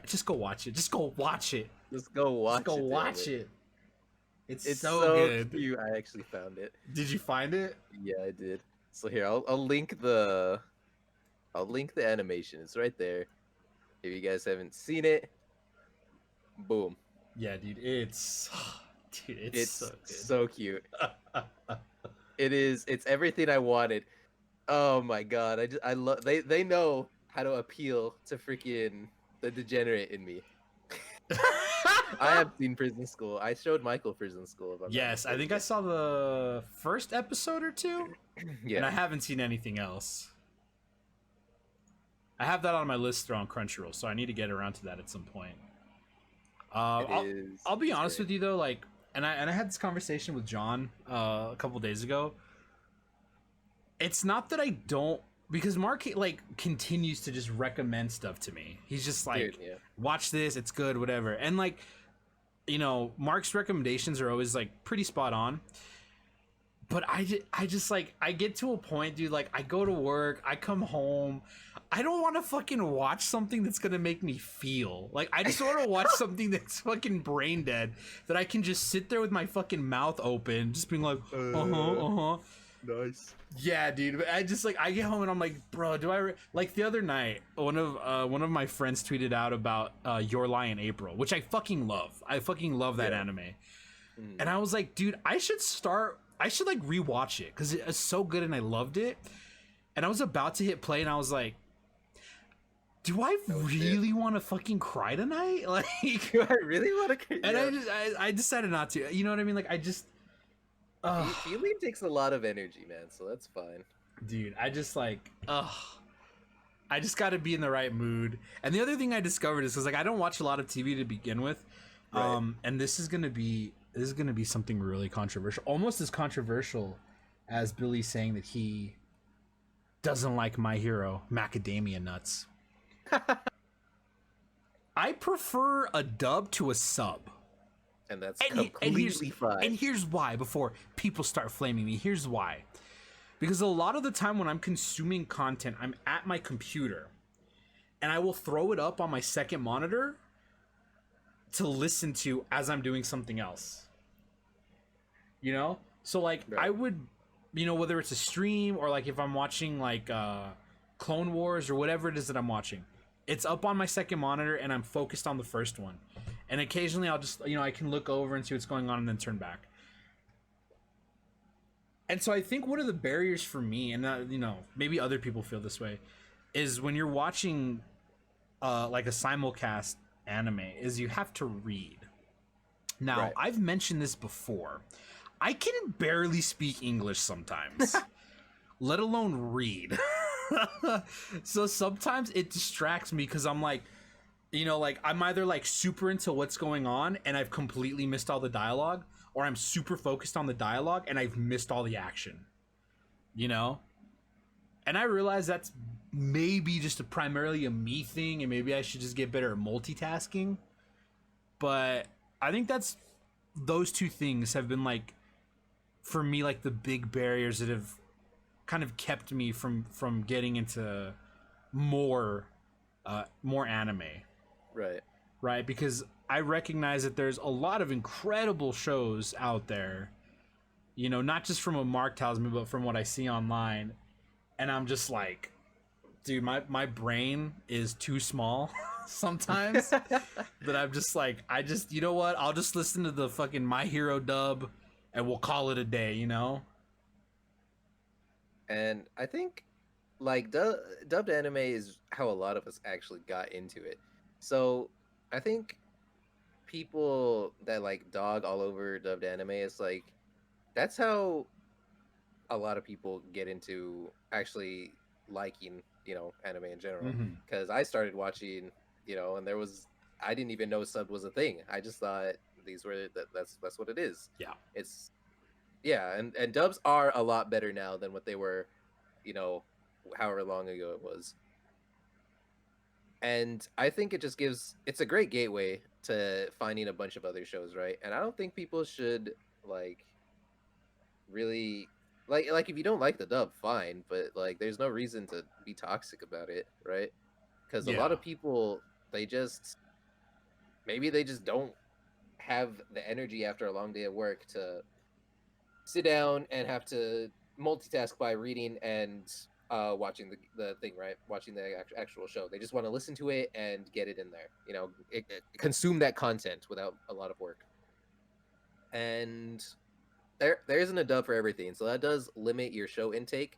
just go watch it. Just go watch it. Just go watch Just go it. watch it. It's It's so so good. cute. I actually found it. Did you find it? Yeah, I did. So here, I'll link the animation. It's right there. If you guys haven't seen it, boom. Yeah, dude. It's dude. It's so good. so cute. It's everything I wanted. Oh my god, I love they know how to appeal to freaking the degenerate in me. I have seen Prison School. I showed Michael Prison School. Yes, I think I saw the first episode or two, Yeah, and I haven't seen anything else. I have that on my list on Crunchyroll, so I need to get around to that at some point. I'll be honest with you though, like, and I had this conversation with John a couple days ago. It's not that I don't, because Mark like continues to just recommend stuff to me. He's just like, watch this, it's good, whatever. And like, you know, Mark's recommendations are always like pretty spot on. But I just like, I get to a point, dude, like I go to work, I come home, I don't want to fucking watch something that's gonna make me feel like, I just want to watch something that's fucking brain dead, that I can just sit there with my fucking mouth open, just being like, nice. Yeah, dude. But I just like, I get home and I'm like, bro, do I like the other night? One of my friends tweeted out about Your Lie in April, which I fucking love. I fucking love that anime, and I was like, dude, I should like rewatch it because it's so good and I loved it. And I was about to hit play and I was like, do I really want to fucking cry tonight? Like, do I really want to cry? And I decided not to. You know what I mean? Like, I just. Feeling takes a lot of energy, man, so that's fine. Dude, I just like, I just got to be in the right mood. And the other thing I discovered is because like I don't watch a lot of TV to begin with, and this is gonna be something really controversial, almost as controversial as Billy saying that he doesn't like My Hero Macadamia Nuts. I prefer a dub to a sub. And that's completely fine. And here's why, before people start flaming me, here's why. Because a lot of the time when I'm consuming content, I'm at my computer and I will throw it up on my second monitor to listen to as I'm doing something else. You know? So like I would, you know, whether it's a stream or like if I'm watching like Clone Wars or whatever it is that I'm watching, it's up on my second monitor and I'm focused on the first one. And occasionally I'll just, you know, I can look over and see what's going on and then turn back. And so I think one of the barriers for me, and you know, maybe other people feel this way, is when you're watching like a simulcast anime, is you have to read. Now, I've mentioned this before. I can barely speak English sometimes, let alone read. So sometimes it distracts me because I'm like, you know, like I'm either like super into what's going on and I've completely missed all the dialogue, or I'm super focused on the dialogue and I've missed all the action, you know? And I realize that's maybe just primarily a me thing and maybe I should just get better at multitasking. But I think those two things have been like, for me, like the big barriers that have kind of kept me from getting into more anime. Right, because I recognize that there's a lot of incredible shows out there, you know, not just from what Mark tells me, but from what I see online. And I'm just like, dude, my brain is too small sometimes that I'm just like, you know what? I'll just listen to the fucking My Hero dub and we'll call it a day, you know? And I think like dubbed anime is how a lot of us actually got into it. So I think people that like dog all over dubbed anime, it's like that's how a lot of people get into actually liking, you know, anime in general. Because I started watching, you know, and I didn't even know sub was a thing. I just thought that's what it is. And dubs are a lot better now than what they were, you know, however long ago it was. And I think it's a great gateway to finding a bunch of other shows, right? And I don't think people should like really Like if you don't like the dub, fine, but like there's no reason to be toxic about it, right? Because a lot Yeah. of people, they just maybe they just don't have the energy after a long day of work to sit down and have to multitask by reading and watching the thing, right? Watching the actual show. They just want to listen to it and get it in there, consume that content without a lot of work. And there isn't a dub for everything, so that does limit your show intake.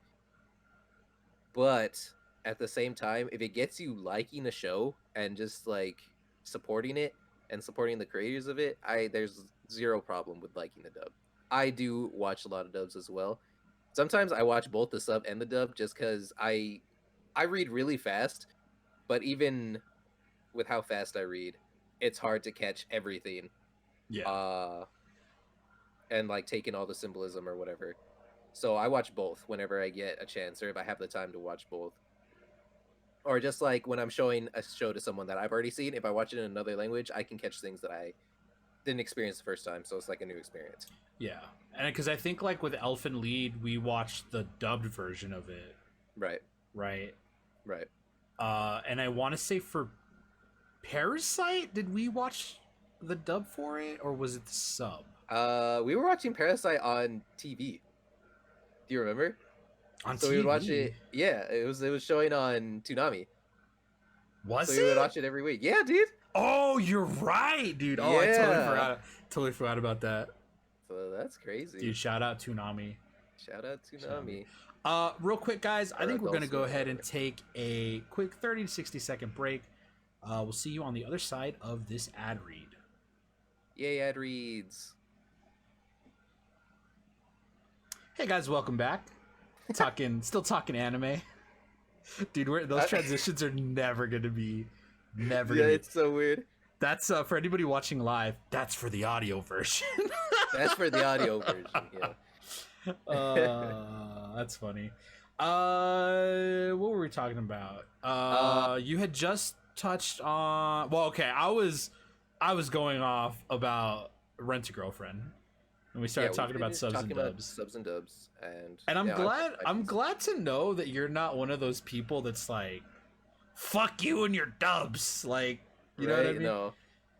But at the same time, if it gets you liking a show and just like supporting it and supporting the creators of it, I there's zero problem with liking the dub. I do watch a lot of dubs as well. Sometimes I watch both the sub and the dub just because I read really fast, but even with how fast I read, it's hard to catch everything. Yeah. And like taking all the symbolism or whatever. So I watch both whenever I get a chance or if I have the time to watch both. Or just like when I'm showing a show to someone that I've already seen, if I watch it in another language, I can catch things that I didn't experience the first time, so it's like a new experience. Yeah. And because I think like with Elfen Lied, we watched the dubbed version of it. Right. Right. Right. And I want to say for Parasite, did we watch the dub for it or was it the sub? We were watching Parasite on TV. Do you remember? On so TV? we would watch it. Yeah, it was showing on Toonami. Was so it? we would watch it every week. Yeah, dude. Oh, you're right, dude. Oh, I Yeah. totally forgot about that. So that's crazy. Dude, shout out Toonami. Shout out Toonami. Real quick, guys, I think we're Adult gonna go Swim, ahead and whatever. take a quick 30 to 60 second break. We'll see you on the other side of this ad read. Yay, ad reads. Hey guys, welcome back. Still talking anime. Dude, those transitions are never gonna be. Never. Yeah, it's so weird. That's for anybody watching live. That's for the audio version. That's for the audio version. Yeah. That's funny. What were we talking about? You had just touched on. Well, okay, I was going off about Rent a Girlfriend, and we started talking about subs and dubs. Subs and dubs, and I'm yeah, glad. I I'm glad to know that you're not one of those people that's like, "Fuck you and your dubs." Like, you know what I mean? No,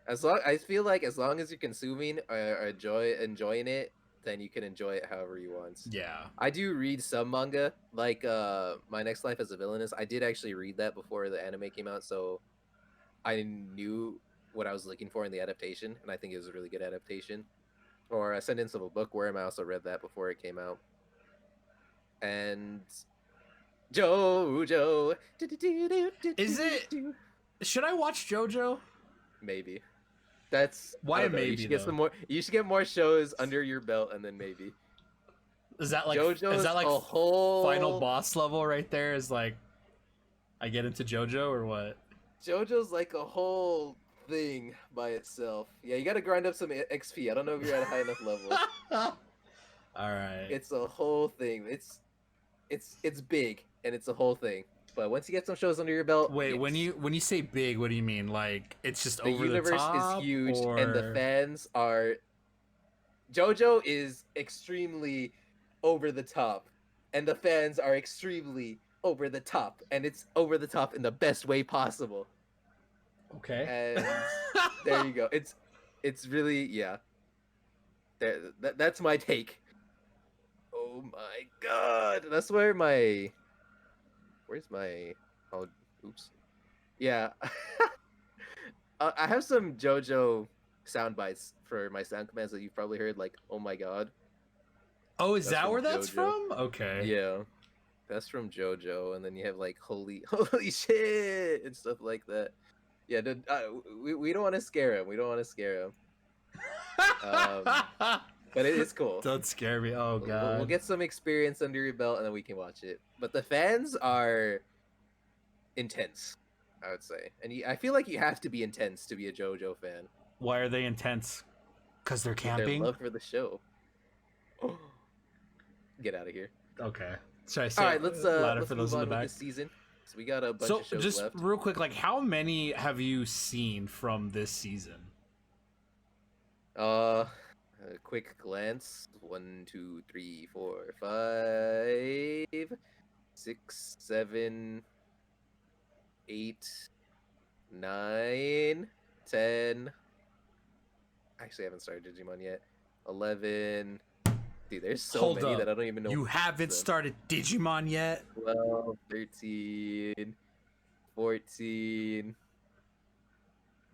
I feel like as long as you're consuming or enjoying it, then you can enjoy it however you want. Yeah. I do read some manga, like My Next Life as a Villainess. I did actually read that before the anime came out, so I knew what I was looking for in the adaptation, and I think it was a really good adaptation. Or Ascendance of a Bookworm, I also read that before it came out. And JoJo. Is it? Should I watch JoJo? Maybe. That's why maybe you should get some more. You should get more shows under your belt, and then maybe. Is that like JoJo's is that like a whole final boss level right there? Is like I get into JoJo or what? JoJo's like a whole thing by itself. Yeah, you got to grind up some XP. I don't know if you're at a high enough level. All right. It's a whole thing. It's big and it's a whole thing. But once you get some shows under your belt, wait, when you say big, what do you mean? Like it's just the over universe the top, is huge or... and the fans are. JoJo is extremely over the top, and the fans are extremely over the top, and it's over the top in the best way possible. Okay. And there you go. It's really, yeah. That's my take. Oh my god, that's where my. Where's my? Oh, oops. Yeah. I have some JoJo sound bites for my sound commands that you've probably heard, like "Oh my god." Oh, is That's that from where that's JoJo. from? Okay. Yeah, that's from JoJo, and then you have like holy shit and stuff like that. Yeah, we don't want to scare him. We don't want to scare him. But it is cool. Don't scare me. Oh god. We'll get some experience under your belt, and then we can watch it. But the fans are intense, I would say, and I feel like you have to be intense to be a JoJo fan. Why are they intense? Because they're camping. Their love for the show. Get out of here. Okay. Should I say All right, let's for move those in on the back? with this season. So we got a bunch So of shows just left. real quick, like how many have you seen from this season? A quick glance. 1, 2, 3, 4, 5, 6, 7, 8, 9, 10. Actually, I haven't started Digimon yet. 11. Dude, there's so Hold many up. that I don't even know. You haven't started Digimon yet? 12, 13, 14.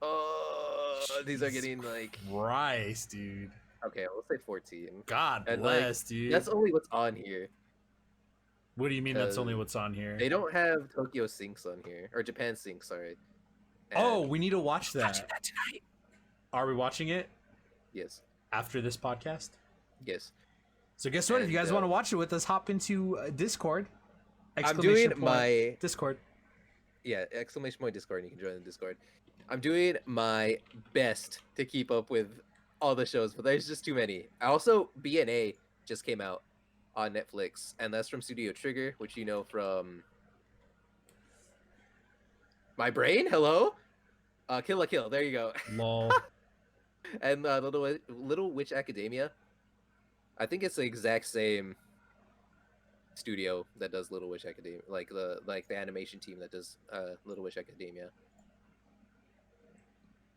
Oh, these are Jesus getting like. Christ, dude. Okay, let's say 14. God And bless, dude. that's only what's on here. What do you mean that's only what's on here? They don't have Tokyo Sinks on here, or Japan Sinks, sorry. Oh, And we need to watch that. watching that tonight. Are we watching it Yes, after this podcast? yes. So guess what? If you And, guys want to watch it with us, hop into Discord. I'm doing Point, my Discord. Yeah, exclamation point Discord, and you can join the Discord. I'm doing my best to keep up with all the shows, but there's just too many. Also, BNA just came out on Netflix, and that's from Studio Trigger, which you know from My Brain. Hello, Kill la Kill. There you go. Lol. And Little Witch Academia. I think it's the exact same studio that does Little Witch Academia, like the animation team that does Little Witch Academia.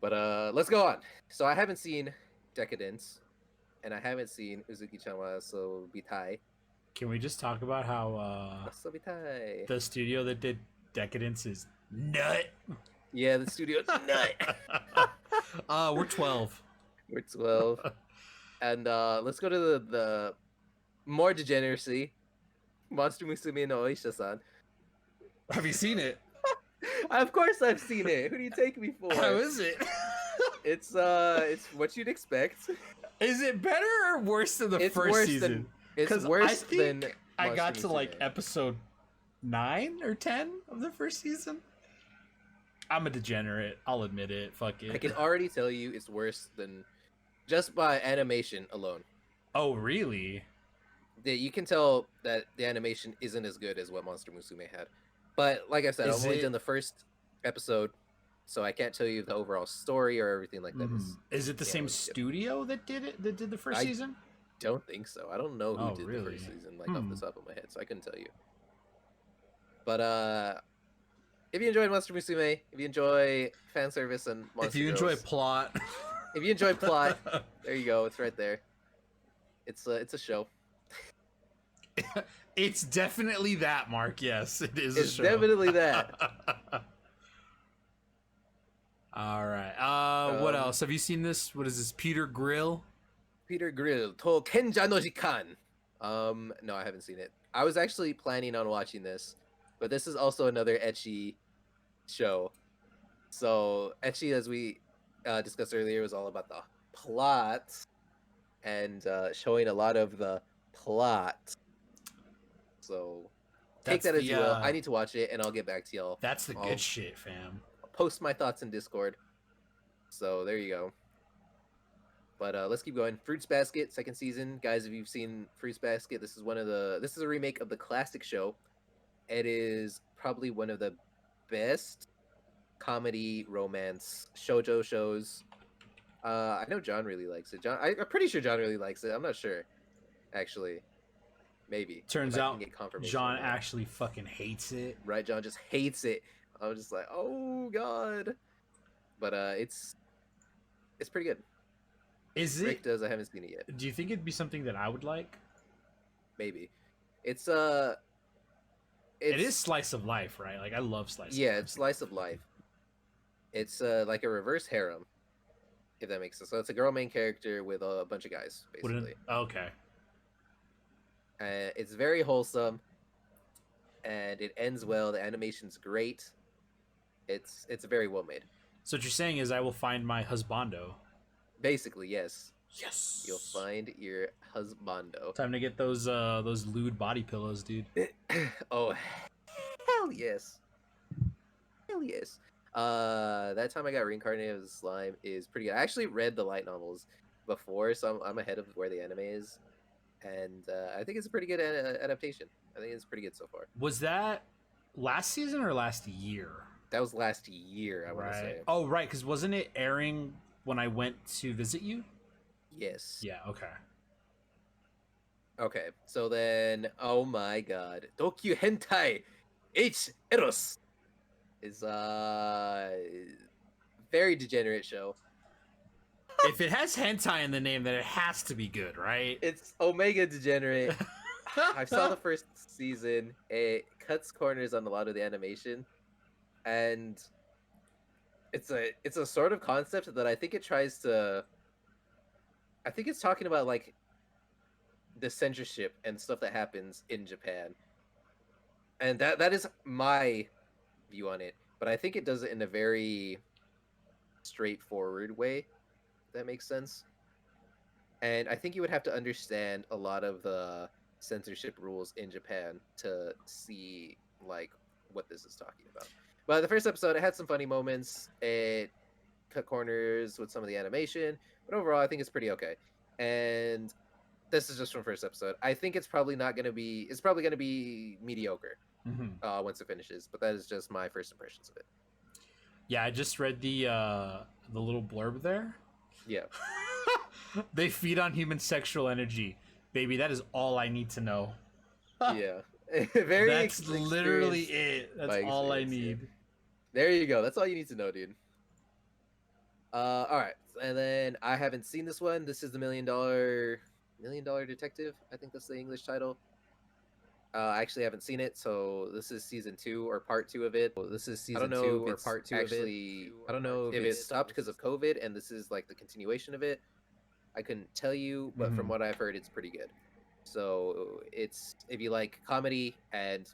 But let's go on. So I haven't seen Decadence, and I haven't seen Uzuki-chan wa Sobitai. Can we just talk about how Sobitai. the studio that did Decadence is nut? Yeah, the studio nut. We're 12. We're 12. And let's go to the more degeneracy. Monster Musume no Oisha-san. Have you seen it? Of course I've seen it. Who do you take me for? How is it? It's what you'd expect. Is it better or worse than the It's first worse season? than it's 'Cause worse I think than I Monster got to like Musume. episode 9 or 10 of the first season. I'm a degenerate. I'll admit it. Fuck it. I can already tell you it's worse than just by animation alone. Oh, really? You can tell that the animation isn't as good as what Monster Musume had. But like I said, Is I've only it- done the first episode, so I can't tell you the overall story or everything like that. Is it the yeah, same let's skip. studio that did it? That did the first I- season? Don't think so. I don't know who Oh, did the really? first season, like off Hmm. the top of my head, so I couldn't tell you. But if you enjoyed Monster Musume, if you enjoy fan service and Monster If you enjoy Girls, plot, if you enjoy plot, there you go. It's right there. It's a show. it's definitely that, Mark. Yes, it is. It's a show. definitely that. All right. What Um, else? Have you seen this? What is this? Peter Grill? Peter Grill, To Kenja no Jikan. No, I haven't seen it. I was actually planning on watching this, but this is also another ecchi show. So ecchi, as we discussed earlier, was all about the plot and showing a lot of the plot. So take That's that as the, you will. I need to watch it, and I'll get back to y'all. That's the I'll good shit, fam. post my thoughts in Discord. So there you go. But let's keep going. Fruits Basket, second season, guys. If you've seen Fruits Basket, this is a remake of the classic show. It is probably one of the best comedy romance shoujo shows. I know John really likes it. I'm pretty sure John really likes it. I'm not sure, actually. Maybe. Turns If I can out get confirmation John on that. actually fucking hates it. Right, John just hates it. I was just like, oh god. But it's pretty good. Is Rick it? does. I haven't seen it yet. Do you think it'd be something that I would like? Maybe. It's It is slice of life, right? Like I love slice. yeah, of life. it's slice of life. It's like a reverse harem, if that makes sense. So it's a girl main character with a bunch of guys, basically. Okay. It's very wholesome, and it ends well. The animation's great. It's very well made. So what you're saying is I will find my husbando. Basically, yes. Yes. You'll find your husbando. Time to get those lewd body pillows, dude. Oh, hell yes. Hell yes. That time I got reincarnated as a slime is pretty good. I actually read the light novels before, so I'm ahead of where the anime is, and I think it's a pretty good adaptation. I think it's pretty good so far. Was that last season or last year? That was last year, I want to say. Oh, right, because wasn't it airing when I went to visit you? Yes. Yeah. Okay. Okay. So then, oh my god, Dokyu Hentai H Eros is very degenerate show. If it has hentai in the name, then it has to be good, right? It's Omega Degenerate. I saw the first season. It cuts corners on a lot of the animation, and it's a sort of concept that I think it tries to. I think it's talking about like the censorship and stuff that happens in Japan, and that is my view on it. But I think it does it in a very straightforward way. If that makes sense. And I think you would have to understand a lot of the censorship rules in Japan to see like what this is talking about. But the first episode, it had some funny moments. It cut corners with some of the animation, but overall, I think it's pretty okay. And this is just from first episode. I think it's probably not gonna be. It's probably gonna be mediocre Hmm. once it finishes. But that is just my first impressions of it. Yeah, I just read the little blurb there. Yeah, They feed on human sexual energy, baby. That is all I need to know. yeah. Very That's literally experienced it. That's by all I experience. Yeah. need. There you go. That's all you need to know, dude. All right, and then I haven't seen this one. This is the Million Dollar Detective. I think that's the English title. I actually haven't seen it, so this is season 2 or part 2 of it. This is I don't season know 2 if or it's part 2 of it. actually. I don't know if it stopped because of COVID, and this is like the continuation of it. I couldn't tell you, but from Mhm. what I've heard, it's pretty good. So it's if you like comedy and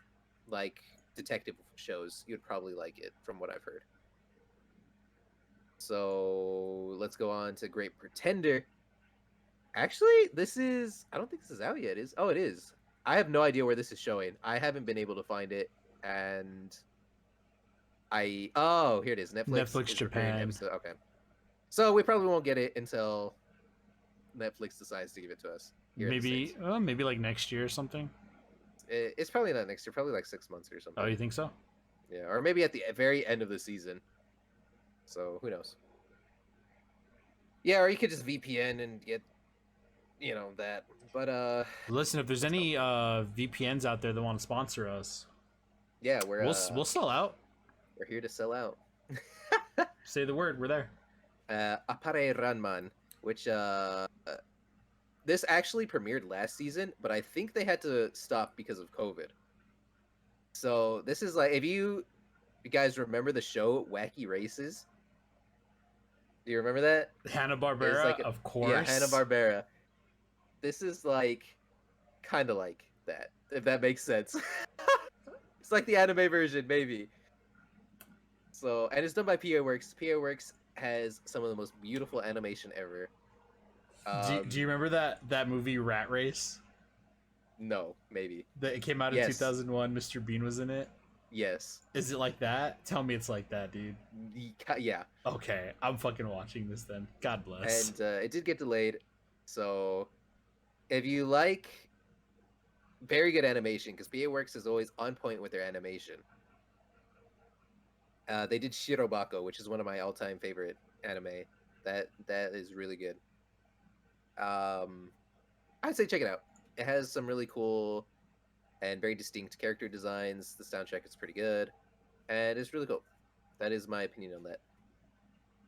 like detective shows, you'd probably like it, from what I've heard. So let's go on to Great Pretender. Actually, this is. I don't think this is out yet. Is Oh, it is. I have no idea where this is showing. I haven't been able to find it, and here it is. Netflix is preparing Japan. episode. Okay, so we probably won't get it until Netflix decides to give it to us. Here in the Maybe, States. maybe like next year or something. It's probably not next year. Probably like 6 months or something. Oh, you think so? Yeah, or maybe at the very end of the season. So who knows? Yeah, or you could just VPN and get, that. But Listen, if there's any VPNs out there that want to sponsor us, yeah, we'll sell out. we're here to sell out. Say the word, we're there. Apare Ranman, which this actually premiered last season, but I think they had to stop because of COVID. So this is like, if you guys remember the show Wacky Races. Do you remember that? Hanna-Barbera, like of course. Yeah, Hanna-Barbera. This is like kind of like that, if that makes sense. It's like the anime version, maybe. So, and it's done by PA Works. PA Works has some of the most beautiful animation ever. Do you remember that movie Rat Race? No, maybe. That it came out in Yes. 2001. Mr. Bean was in it. Yes. Is it like that? Tell me it's like that, dude. Yeah. Okay, I'm fucking watching this then. God bless. And it did get delayed. So, if you like very good animation, because PA Works is always on point with their animation. They did Shirobako, which is one of my all-time favorite anime. That is really good. I'd say check it out. It has some really cool and very distinct character designs. The soundtrack is pretty good, and it's really cool. That is my opinion on that.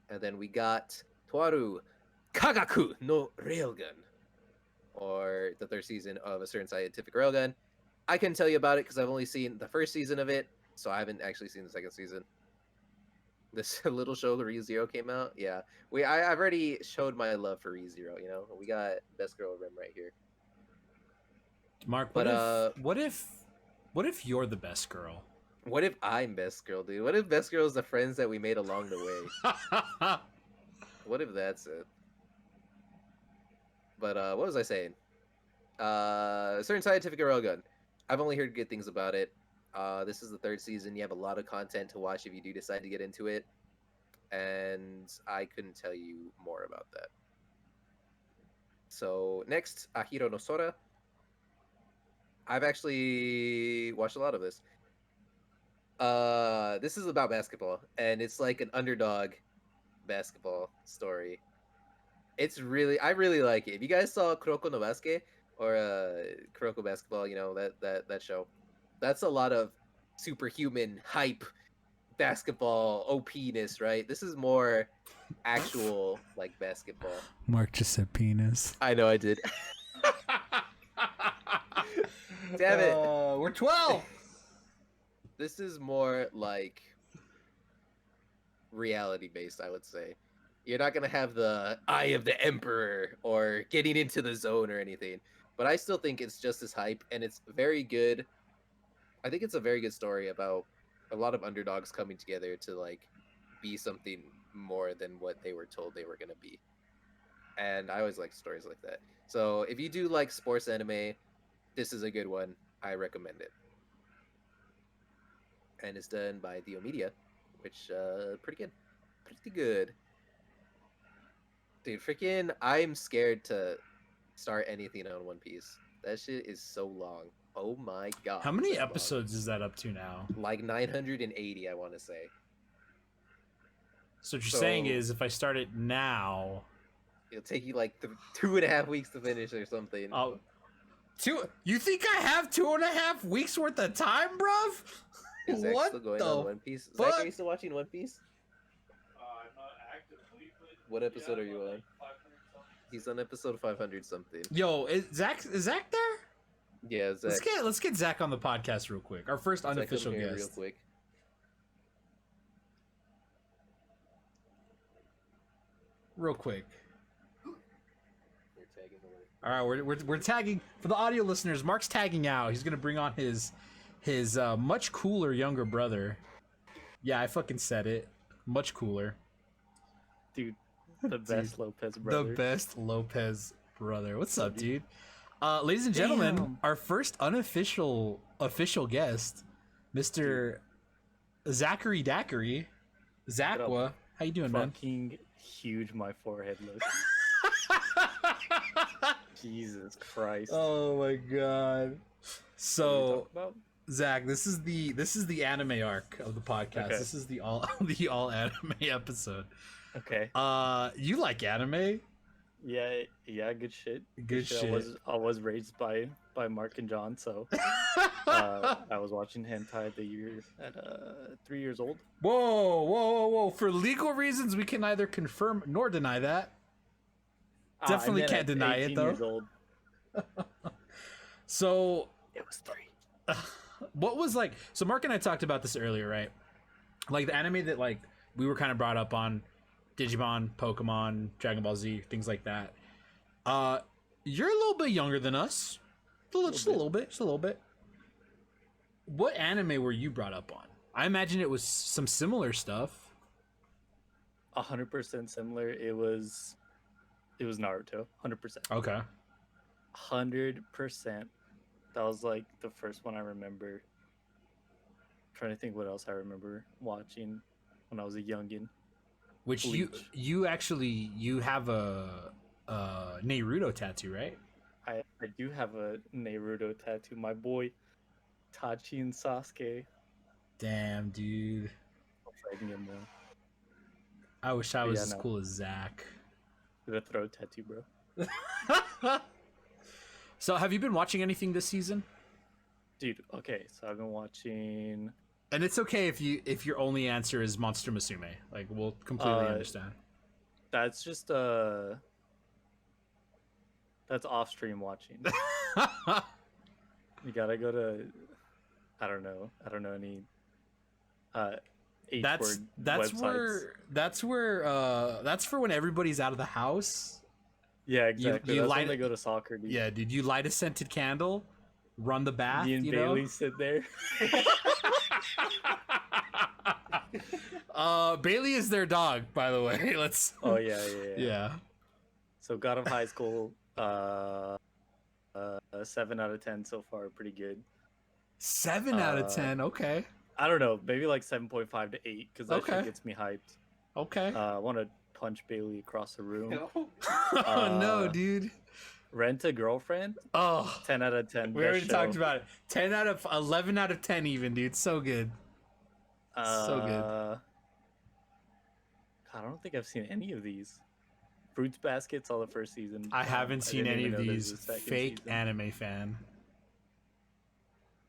And then we got Toaru Kagaku no Railgun, or the third season of a certain scientific railgun. I couldn't tell you about it because I've only seen the first season of it, so I haven't actually seen the second season. This little show, the ReZero, came out. Yeah, I've already showed my love for ReZero. We got Best Girl Rim right here. Mark, But what if you're the best girl? what if I'm Best Girl, dude? What if Best Girl is the friends that we made along the way? What if that's it? But what was I saying? Certain scientific railgun. I've only heard good things about it. This is the third season. You have a lot of content to watch if you do decide to get into it, and I couldn't tell you more about that. So next, Ahiro no Sora. I've actually watched a lot of this. This is about basketball, and it's like an underdog basketball story. It's really, I really like it. If you guys saw Kuroko no Basket or Kuroko Basketball, you know that show. That's a lot of superhuman hype basketball OP-ness, right? This is more actual like basketball. Mark just said penis. I know I did. Damn it. We're 12. This is more like reality based, I would say. You're not gonna have the eye of the emperor or getting into the zone or anything. But I still think it's just as hype and it's very good. I think it's a very good story about a lot of underdogs coming together to like be something more than what they were told they were gonna be. And I always like stories like that. So if you do like sports anime, this is a good one. I recommend it. And it's done by Dio Media, which pretty good. Pretty good. Dude, freaking I'm scared to start anything on One Piece. That shit is so long. Oh my god. How many is that long. episodes is that up to now? Like 980, I want to say. So what you're saying is if I start it now, It'll take you like 2.5 weeks to finish or something. oh, you think I have 2.5 weeks worth of time, bruv? Is Zach What still going the on One Piece? fuck? Zach, are you still watching One Piece? I'm not actively, but What episode are you about, on? like, 500 something. He's on episode 500 something. Yo, is Zach there? Yeah, Zach. Let's get Zach on the podcast real quick. Our first Zach, come unofficial here guest. real quick. Real quick. You're tagging the word. All right, we're tagging for the audio listeners. Mark's tagging out. He's gonna bring on his much cooler younger brother. Yeah, I fucking said it. Much cooler. Dude, the best Lopez brother. The best Lopez brother. What's up, dude? Ladies and gentlemen, Damn. our first official guest, Mr. Zachary Daiquiri. Zachwa. How you doing, man? Fucking huge my forehead looks. Jesus Christ. Oh my god. What are we So talking about? Zach, this is the anime arc of the podcast. Okay. This is the all anime episode. Okay. You like anime? Yeah, good shit. Good shit. I was raised by Mark and John, so I was watching hentai at 3 years old. Whoa. For legal reasons, we can neither confirm nor deny that. Definitely I meant can't at deny it, 18 though. years old. So, It was 3. what was like? So, Mark and I talked about this earlier, right? Like the anime that like we were kind of brought up on, Digimon, Pokemon, Dragon Ball Z, things like that. You're a little bit younger than us, just a little bit. What anime were you brought up on? I imagine it was some similar stuff. 100% similar. It was Naruto. 100%. Okay. 100%. That was like the first one I remember. Trying to think what else I remember watching when I was a youngin. Which Bleach. you actually you have a Naruto tattoo, right? I do have a Naruto tattoo. My boy Tachi and Sasuke. Damn, dude. I can get more. I wish I was Yeah, as no. cool as Zach. Get a throat tattoo, bro. So, have you been watching anything this season? Dude, okay, so I've been watching. And it's okay if your only answer is Monster Musume. Like, we'll completely understand. That's just that's off stream watching. You gotta go to I don't know any H that's word websites. That's for when everybody's out of the house. Yeah, exactly. you That's light when they it- go to soccer, dude. Yeah, dude, you light a scented candle, run the bath, Me and you Bailey know? sit there. Bailey is their dog, by the way. Let's Oh yeah. yeah. So God of High School, 7 out of 10 so far, pretty good. 7 out of 10. Okay. I don't know, maybe like 7.5 to 8 because that Okay. shit gets me hyped. Okay. I want to punch Bailey across the room. Oh no, dude. Rent a Girlfriend, Oh, 10 out of 10. we best already show. talked about it. 10 out of 11 out of 10 even, dude. So good. So good. I don't think I've seen any of these. Fruits Basket saw the first season. I haven't seen didn't any even of know there's these. a second Fake season. anime fan.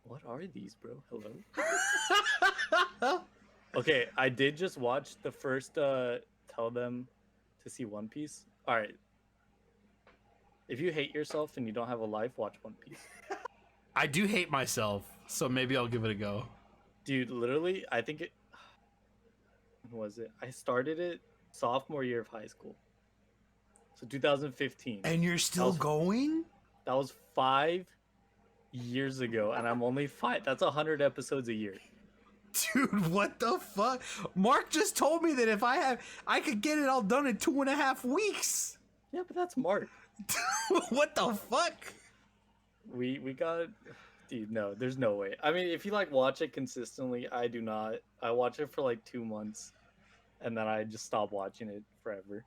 What are these, bro? Hello. Okay, I did just watch the first Tell Them to See One Piece. All right. If you hate yourself and you don't have a life, watch One Piece. I do hate myself, so maybe I'll give it a go. Dude, literally, I think it when was it? I started it sophomore year of high school. So 2015. And you're still was- going? That was 5 years ago, and I'm only 5. That's 100 episodes a year. Dude, what the fuck? Mark just told me that if I could get it all done in 2.5 weeks. Yeah, but that's Mark. What the fuck? We got, dude. No, there's no way. I mean, if you like watch it consistently, I do not. I watch it for like 2 months, and then I just stop watching it forever.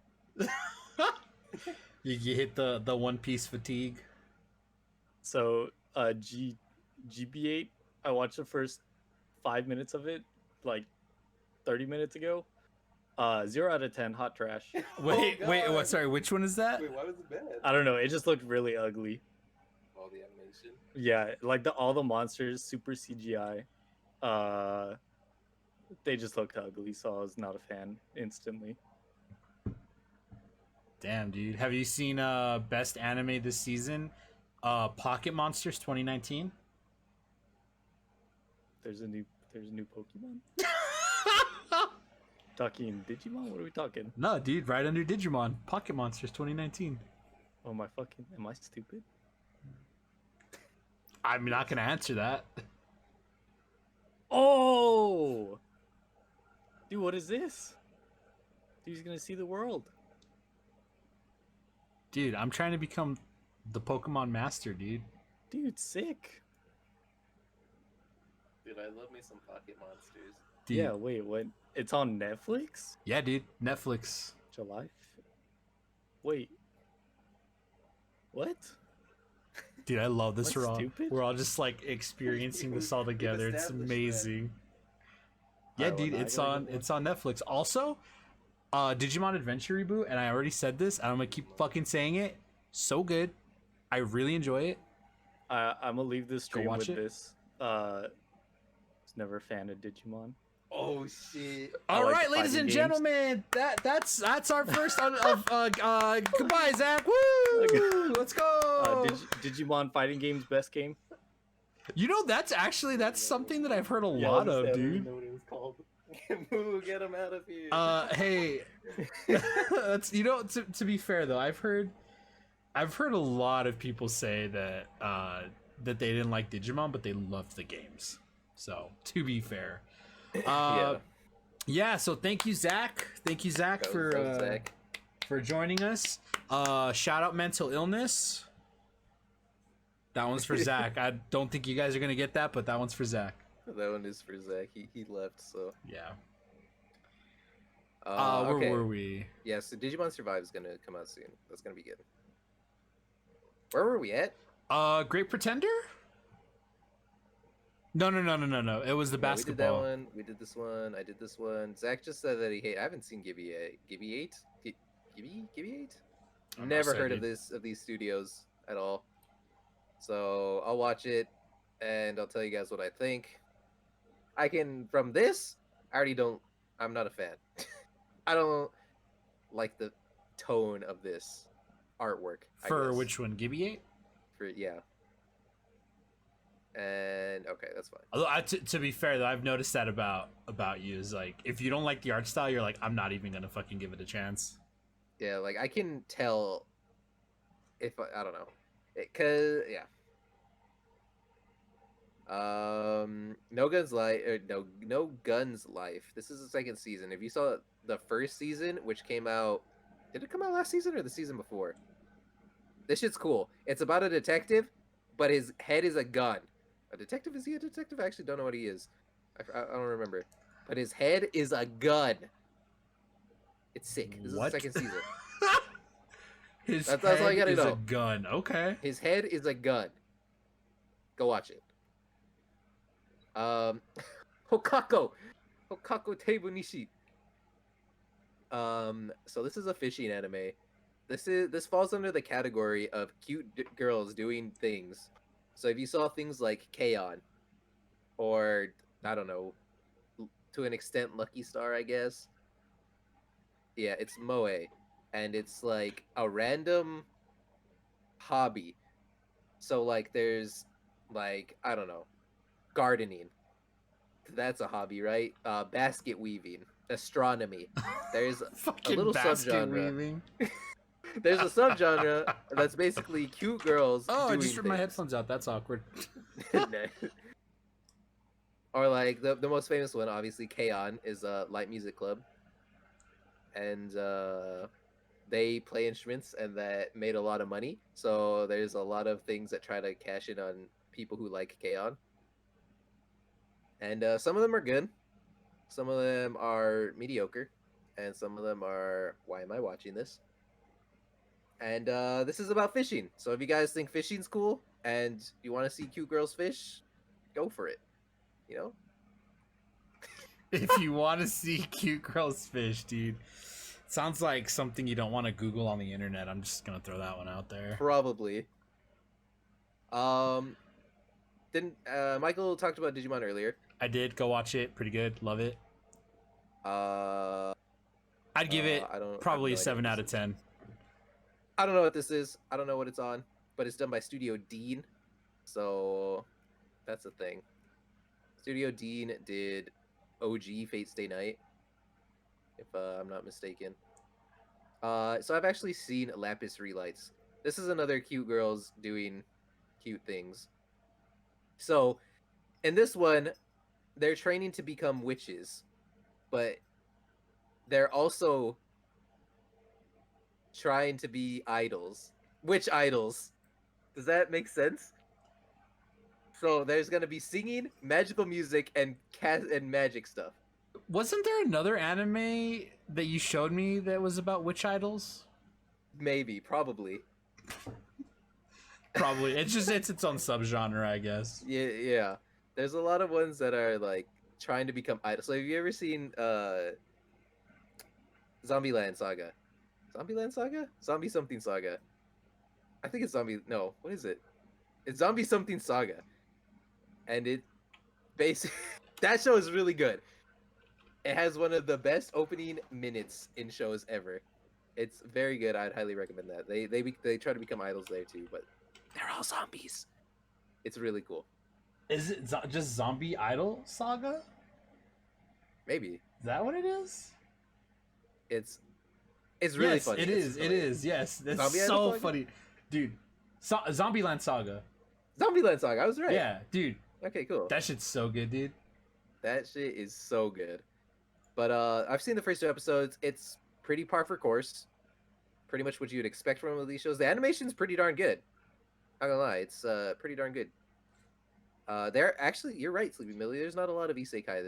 You hit the One Piece fatigue. So GB8, I watched the first 5 minutes of it like 30 minutes ago. 0 out of 10, hot trash. Wait, God. wait, what? Sorry, which one is that? Wait, why was it bad? I don't know. It just looked really ugly. All the animation. Yeah, like all the monsters, super CGI. They just looked ugly, so I was not a fan instantly. Damn, dude. Have you seen best anime this season? Pocket Monsters 2019. There's a new Pokemon. Talking Digimon? What are we talking? No, dude, right under Digimon. Pocket Monsters 2019. Oh my fucking! Am I stupid? I'm not gonna answer that. Oh, dude, what is this? Dude's gonna see the world. Dude, I'm trying to become the Pokemon master, dude. Dude, sick. Dude, I love me some Pocket Monsters. Dude. Yeah, wait, what? It's on Netflix? Yeah, dude. Netflix. July? Wait. What? Dude, I love this. What, stupid? We're all just like experiencing this all together. It's established that. amazing. Yeah, Alright, dude, well, now I it's gotta on get it's on Netflix. Also, Digimon Adventure reboot, and I already said this, and I'm gonna keep fucking saying it. So good. I really enjoy it. I'm gonna leave this stream watch with it. this. Was never a fan of Digimon. Oh shit! All like right, ladies fighting and games. gentlemen, that's our first goodbye, Zach. Woo! Let's go. Digimon fighting games best game. You know, that's something that I've heard a lot of, dude. Know what it was called. Moo, get him out of here. Hey, that's to be fair though, I've heard a lot of people say that that they didn't like Digimon, but they loved the games. So to be fair, yeah. So thank you, Zach. Thank you, Zach, Zach. for joining us. Shout out mental illness. That one's for Zach. I don't think you guys are gonna get that, but that one's for Zach. That one is for Zach. He left, so. Yeah. Okay. Where were we? Yeah, so Digimon Survive is gonna come out soon. That's gonna be good. Where were we at? Great Pretender? No. It was the No, basketball. We did that one. We did this one. I did this one. Zach just said that he hate. I haven't seen Gibby 8. Gibby 8? Gibby 8? I'm Never not heard of excited. these studios at all. So I'll watch it and I'll tell you guys what I think. From this, I'm not a fan. I don't like the tone of this artwork. I For guess. which one? Gibby 8? Yeah. And okay, that's fine. Although, to be fair though, I've noticed that about you is like, if you don't like the art style, you're like, I'm not even gonna fucking give it a chance. Yeah, like I can tell if I don't know, cause yeah. No Guns Life, no Guns Life. This is the second season. If you saw the first season, which came out, did it come out last season or the season before? This shit's cool. It's about a detective, but his head is a gun. A detective? Is he a detective? I actually don't know what he is. I don't remember. But his head is a gun. It's sick. This What? is the second season. His That's head all you gotta is a know. gun. Okay. His head is a gun. Go watch it. Hokako Teibu Nishi. So this is a fishing anime. this falls under the category of cute girls doing things. So if you saw things like K-On! Or I don't know, to an extent Lucky Star, I guess. Yeah, it's moe, and it's like a random hobby. So like there's like I don't know, gardening. That's a hobby, right? Basket weaving, astronomy. There's a Fucking little basket subgenre. weaving. There's a subgenre that's basically cute girls. Oh, I doing just ripped my things. headphones out. That's awkward. Or like the most famous one, obviously, K-On! Is a light music club, and they play instruments, and that made a lot of money. So there's a lot of things that try to cash in on people who like K-On! And some of them are good, some of them are mediocre, and some of them are why am I watching this? And this is about fishing. So if you guys think fishing's cool and you want to see cute girls fish, go for it. You know? If you want to see cute girls fish, dude, sounds like something you don't want to Google on the internet. I'm just gonna throw that one out there. Probably. Didn't Michael talked about Digimon earlier? I did go watch it. Pretty good. Love it. Uh, I'd give it I don't probably I a have no idea 7 what out this of is. 10. I don't know what this is. I don't know what it's on, but it's done by Studio Dean, so that's a thing. Studio Dean did OG Fate Stay Night, if I'm not mistaken. So I've actually seen Lapis Relights. This is another cute girls doing cute things. So in this one, they're training to become witches, but they're also trying to be idols. Witch idols. Does that make sense? So there's gonna be singing, magical music, and magic stuff. Wasn't there another anime that you showed me that was about witch idols? Maybe, probably. Probably. It's its own subgenre, I guess. Yeah. There's a lot of ones that are like trying to become idols. So have you ever seen Zombieland Saga? Zombieland Saga? Zombie something Saga. I think it's Zombie. No, what is it? It's Zombie something Saga. And it basically that show is really good. It has one of the best opening minutes in shows ever. It's very good. I'd highly recommend that. They try to become idols there too, but they're all zombies. It's really cool. Is it just Zombie Idol Saga? Maybe. Is that what it is? It's really yes, funny. It is. It is. Yes, that's Zombie so Idol Saga? funny, dude. Zombieland Saga. Zombieland Saga. I was right. Yeah, dude. Okay, cool. That shit's so good, dude. That shit is so good. But I've seen the first 2 episodes. It's pretty par for course. Pretty much what you'd expect from one of these shows. The animation's pretty darn good. Not gonna lie, it's pretty darn good. They're actually, you're right, Sleepy Millie. There's not a lot of isekai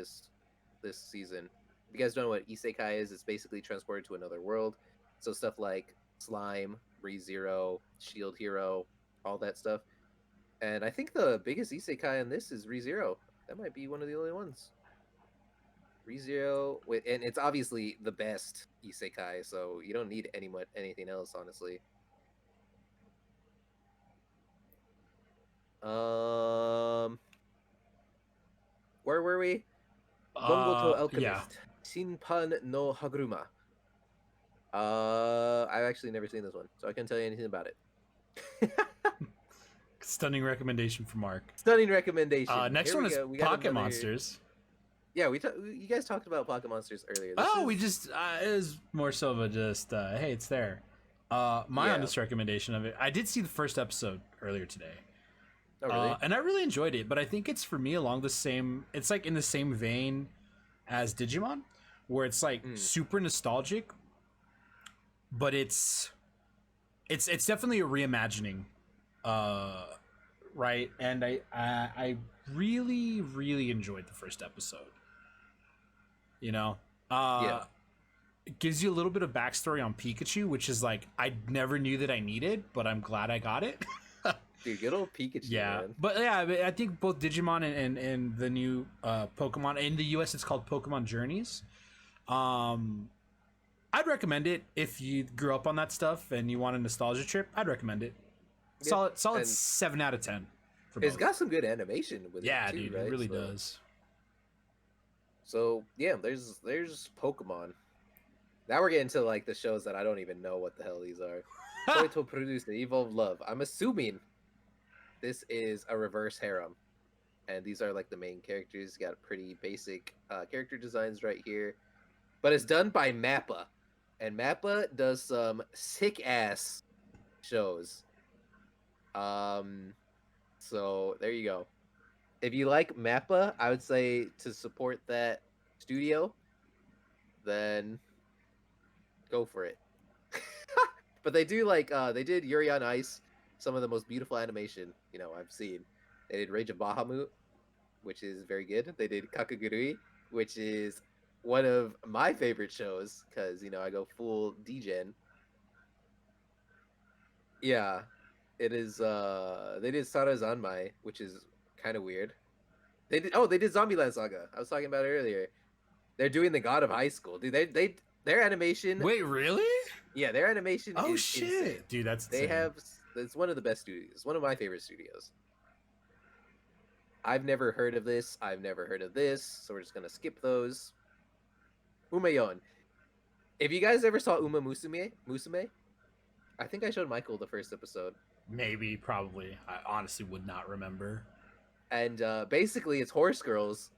this season. If you guys don't know what isekai is, it's basically transported to another world. So stuff like Slime, ReZero, Shield Hero, all that stuff. And I think the biggest isekai in this is ReZero. That might be one of the only ones. ReZero, and it's obviously the best isekai, so you don't need anything else, honestly. Where were we? Bungo to Alchemist. Yeah. Shinpan no Haguruma. I've actually never seen this one, so I can't tell you anything about it. Stunning recommendation from Mark. Stunning recommendation. Next Here one we is go. We got Pocket another- Monsters. Yeah, you guys talked about Pocket Monsters earlier. We just it was more so of a just hey, it's there. My Yeah. honest recommendation of it. I did see the first episode earlier today. Oh, really? And I really enjoyed it, but I think it's for me along the same. It's like in the same vein as Digimon, where it's like super nostalgic, but it's definitely a reimagining, right? And I really enjoyed the first episode. You know, Yeah. it gives you a little bit of backstory on Pikachu, which is like I never knew that I needed, but I'm glad I got it. Dude, good old Pikachu, Yeah, man. but yeah, I think both Digimon and the new Pokemon in the US, it's called Pokemon Journeys. I'd recommend it if you grew up on that stuff and you want a nostalgia trip. I'd recommend it. Yeah, Solid and 7 out of 10 for it's both. got some good animation with Yeah, it too, dude, it right? really So, does. so yeah, there's Pokemon. Now we're getting to like the shows that I don't even know what the hell these are. Toito producer Evolve Love. I'm assuming this is a reverse harem, and these are like the main characters. Got pretty basic character designs right here, but it's done by Mappa, and Mappa does some sick ass shows. Um, so there you go. If you like Mappa, I would say to support that studio, then go for it. But they do like they did Yuri on Ice, some of the most beautiful animation I've seen. They did Rage of Bahamut, which is very good. They did Kakagurui, which is one of my favorite shows because I go full degen. Yeah, it is. They did Sara Zanmai, which is kind of weird. They did Zombieland Saga. I was talking about it earlier. They're doing the God of High School, dude. Their animation. Wait, really? Yeah, their animation Oh is shit, insane. dude, that's They insane. have. It's one of the best studios. One of my favorite studios. I've never heard of this. I've never heard of this. So we're just gonna skip those. Umayon. If you guys ever saw Uma Musume, I think I showed Michael the first episode. Maybe, probably. I honestly would not remember. And basically, it's horse girls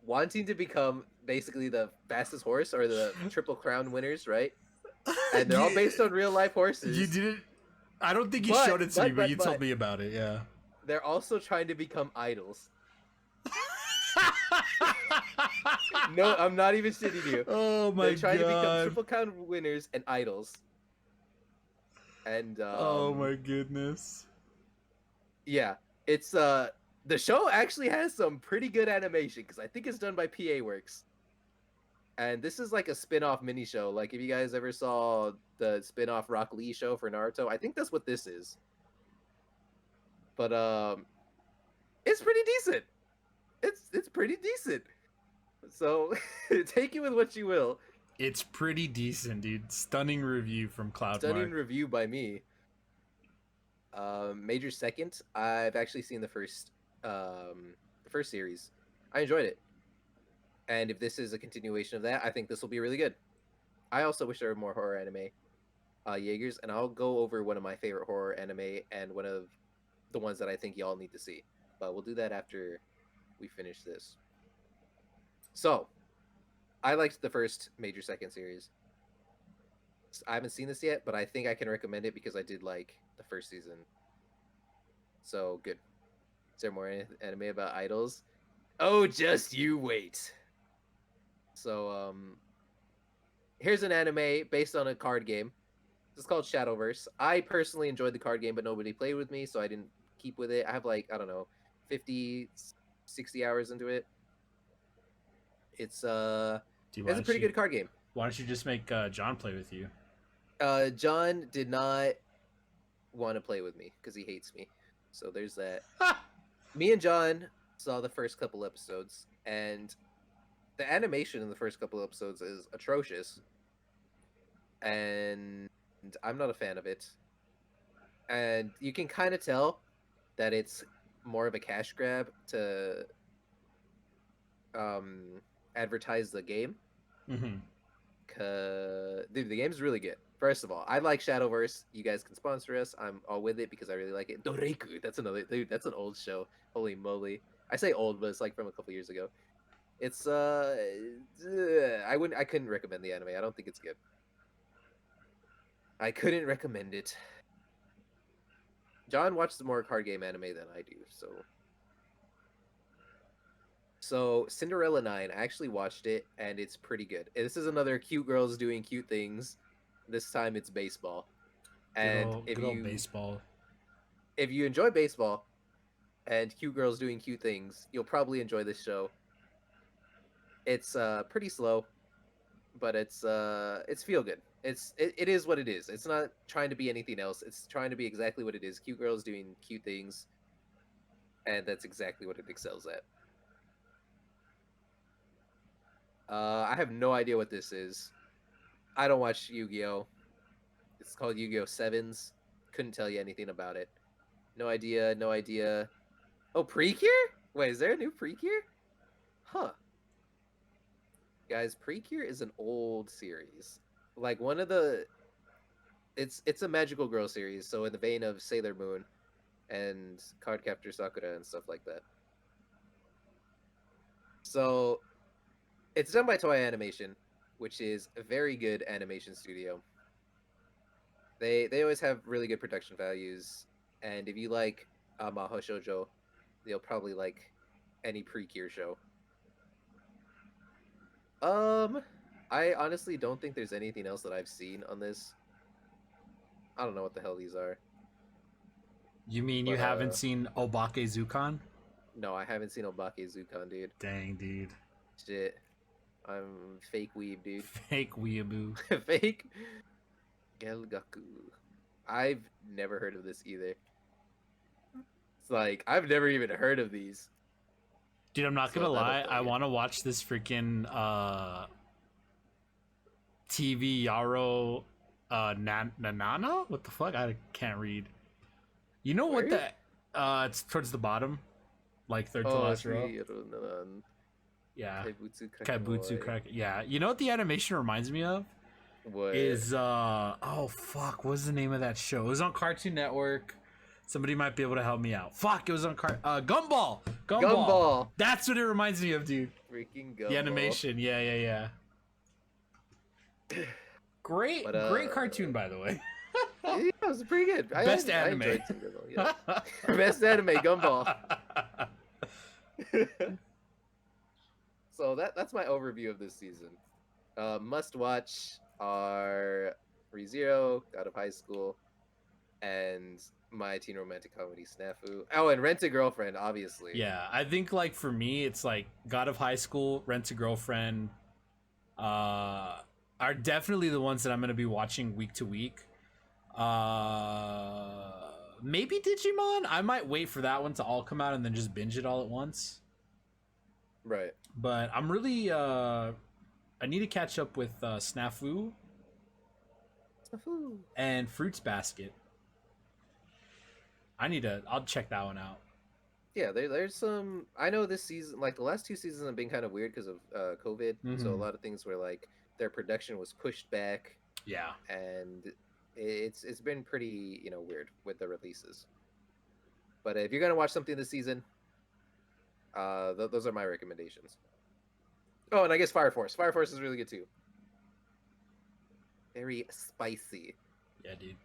wanting to become basically the fastest horse or the Triple Crown winners, right? And they're all based on real life horses. You didn't. I don't think you But- showed it to me, but- but you but- told me about it. Yeah. They're also trying to become idols. No, I'm not even shitting you. Oh my They're trying to become god. Triple Crown winners and idols. And Oh my goodness. yeah, it's the show actually has some pretty good animation because I think it's done by PA Works. And this is like a spin-off mini show. Like if you guys ever saw the spin-off Rock Lee show for Naruto, I think that's what this is. But it's pretty decent. It's pretty decent. So take it with what you will. It's pretty decent, dude. Stunning review from Cloudmark. Stunning review by me. Major Second. I've actually seen the first series. I enjoyed it. And if this is a continuation of that, I think this will be really good. I also wish there were more horror anime, Jaegers, and I'll go over one of my favorite horror anime and one of the ones that I think y'all need to see. But we'll do that after we finish this. So, I liked the first Major Second series. I haven't seen this yet, but I think I can recommend it because I did like the first season. So, good. Is there more anime about idols? Oh, just you wait. So, here's an anime based on a card game. It's called Shadowverse. I personally enjoyed the card game, but nobody played with me, so I didn't keep with it. I have like, I don't know, 50, 60 hours into it. It's a pretty good card game. Why don't you just make John play with you? John did not want to play with me because he hates me. So there's that. Me and John saw the first couple episodes, and the animation in the first couple episodes is atrocious. And I'm not a fan of it. And you can kind of tell that it's more of a cash grab to advertise the game. Mm-hmm. Dude, the game's really good. First of all, I like Shadowverse. You guys can sponsor us. I'm all with it because I really like it. Doreiku, that's another dude. That's an old show. Holy moly! I say old, but it's like from a couple years ago. It's I couldn't recommend the anime. I don't think it's good. I couldn't recommend it. John watches more card game anime than I do, so Cinderella 9, I actually watched it, and it's pretty good. This is another cute girls doing cute things. This time it's baseball. And Good old baseball. If you enjoy baseball and cute girls doing cute things, you'll probably enjoy this show. It's pretty slow, but it's feel good. It is what it is. It's not trying to be anything else. It's trying to be exactly what it is. Cute girls doing cute things, and that's exactly what it excels at. I have no idea what this is. I don't watch Yu-Gi-Oh. It's called Yu-Gi-Oh! Sevens. Couldn't tell you anything about it. No idea. No idea. Oh, Precure? Wait, is there a new Precure? Huh. Guys, Precure is an old series. Like one of the it's a magical girl series, so in the vein of Sailor Moon and Cardcaptor Sakura and stuff like that. So it's done by Toei Animation, which is a very good animation studio. They always have really good production values, and if you like Maho Shoujo, you'll probably like any Precure show. I honestly don't think there's anything else that I've seen on this. I don't know what the hell these are. You mean you But, haven't seen Obake Zukan? No, I haven't seen Obake Zukan, dude. Dang, dude. Shit. I'm fake weeb, dude. Fake weeaboo. Fake Gelgaku. I've never heard of this either. It's like, I've never even heard of these. Dude, I'm not So gonna that'll lie. tell I you. want to watch this freaking TV Yaro Nanana? What the fuck? I can't read. You know what Where? the it's towards the bottom, like third to Oh, last row. Yeah. Kaibutsu Kaibutsu Kakemoi. crack. Yeah. You know what the animation reminds me of? What? Is oh fuck, what's the name of that show? It was on Cartoon Network. Somebody might be able to help me out. Fuck, it was on Gumball. Gumball. That's what it reminds me of, dude. Freaking Gumball. The animation. Yeah. Great, But, great cartoon, by the way. Yeah, it was pretty good. Best anime. I enjoyed some Gumball, yeah. Best anime, Gumball. So that's my overview of this season. Must watch are ReZero, God of High School, and my teen romantic comedy Snafu. Oh, and Rent a Girlfriend, obviously. Yeah, I think like for me, it's like God of High School, Rent a Girlfriend, are definitely the ones that I'm gonna be watching week to week. Maybe Digimon. I might wait for that one to all come out and then just binge it all at once. Right. But I'm really I need to catch up with Snafu Snafu. and Fruits Basket. I'll check that one out. Yeah, there's some. I know this season, like the last two seasons, have been kind of weird because of COVID. So a Mhm. lot of things were like their production was pushed back, Yeah. and it's been pretty weird with the releases. But if you're gonna watch something this season, those are my recommendations. Oh, and I guess Fire Force. Fire Force is really good too. Very spicy. Yeah, dude.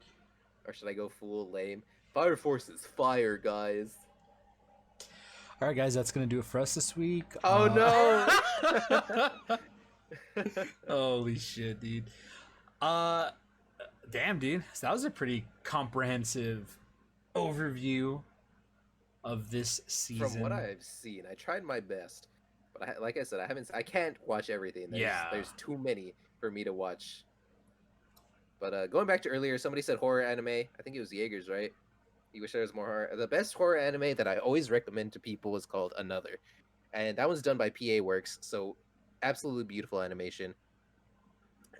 Or should I go full lame? Fire Force is fire, guys. All right, guys, that's gonna do it for us this week. Oh no! Holy shit, dude. Damn, dude. So that was a pretty comprehensive overview of this season. From what I've seen, I tried my best, but like I said, I can't watch everything. There's too many for me to watch. But going back to earlier, somebody said horror anime. I think it was Jaeger's, right? You wish there was more horror. The best horror anime that I always recommend to people is called Another, and that one's done by PA Works. So absolutely beautiful animation,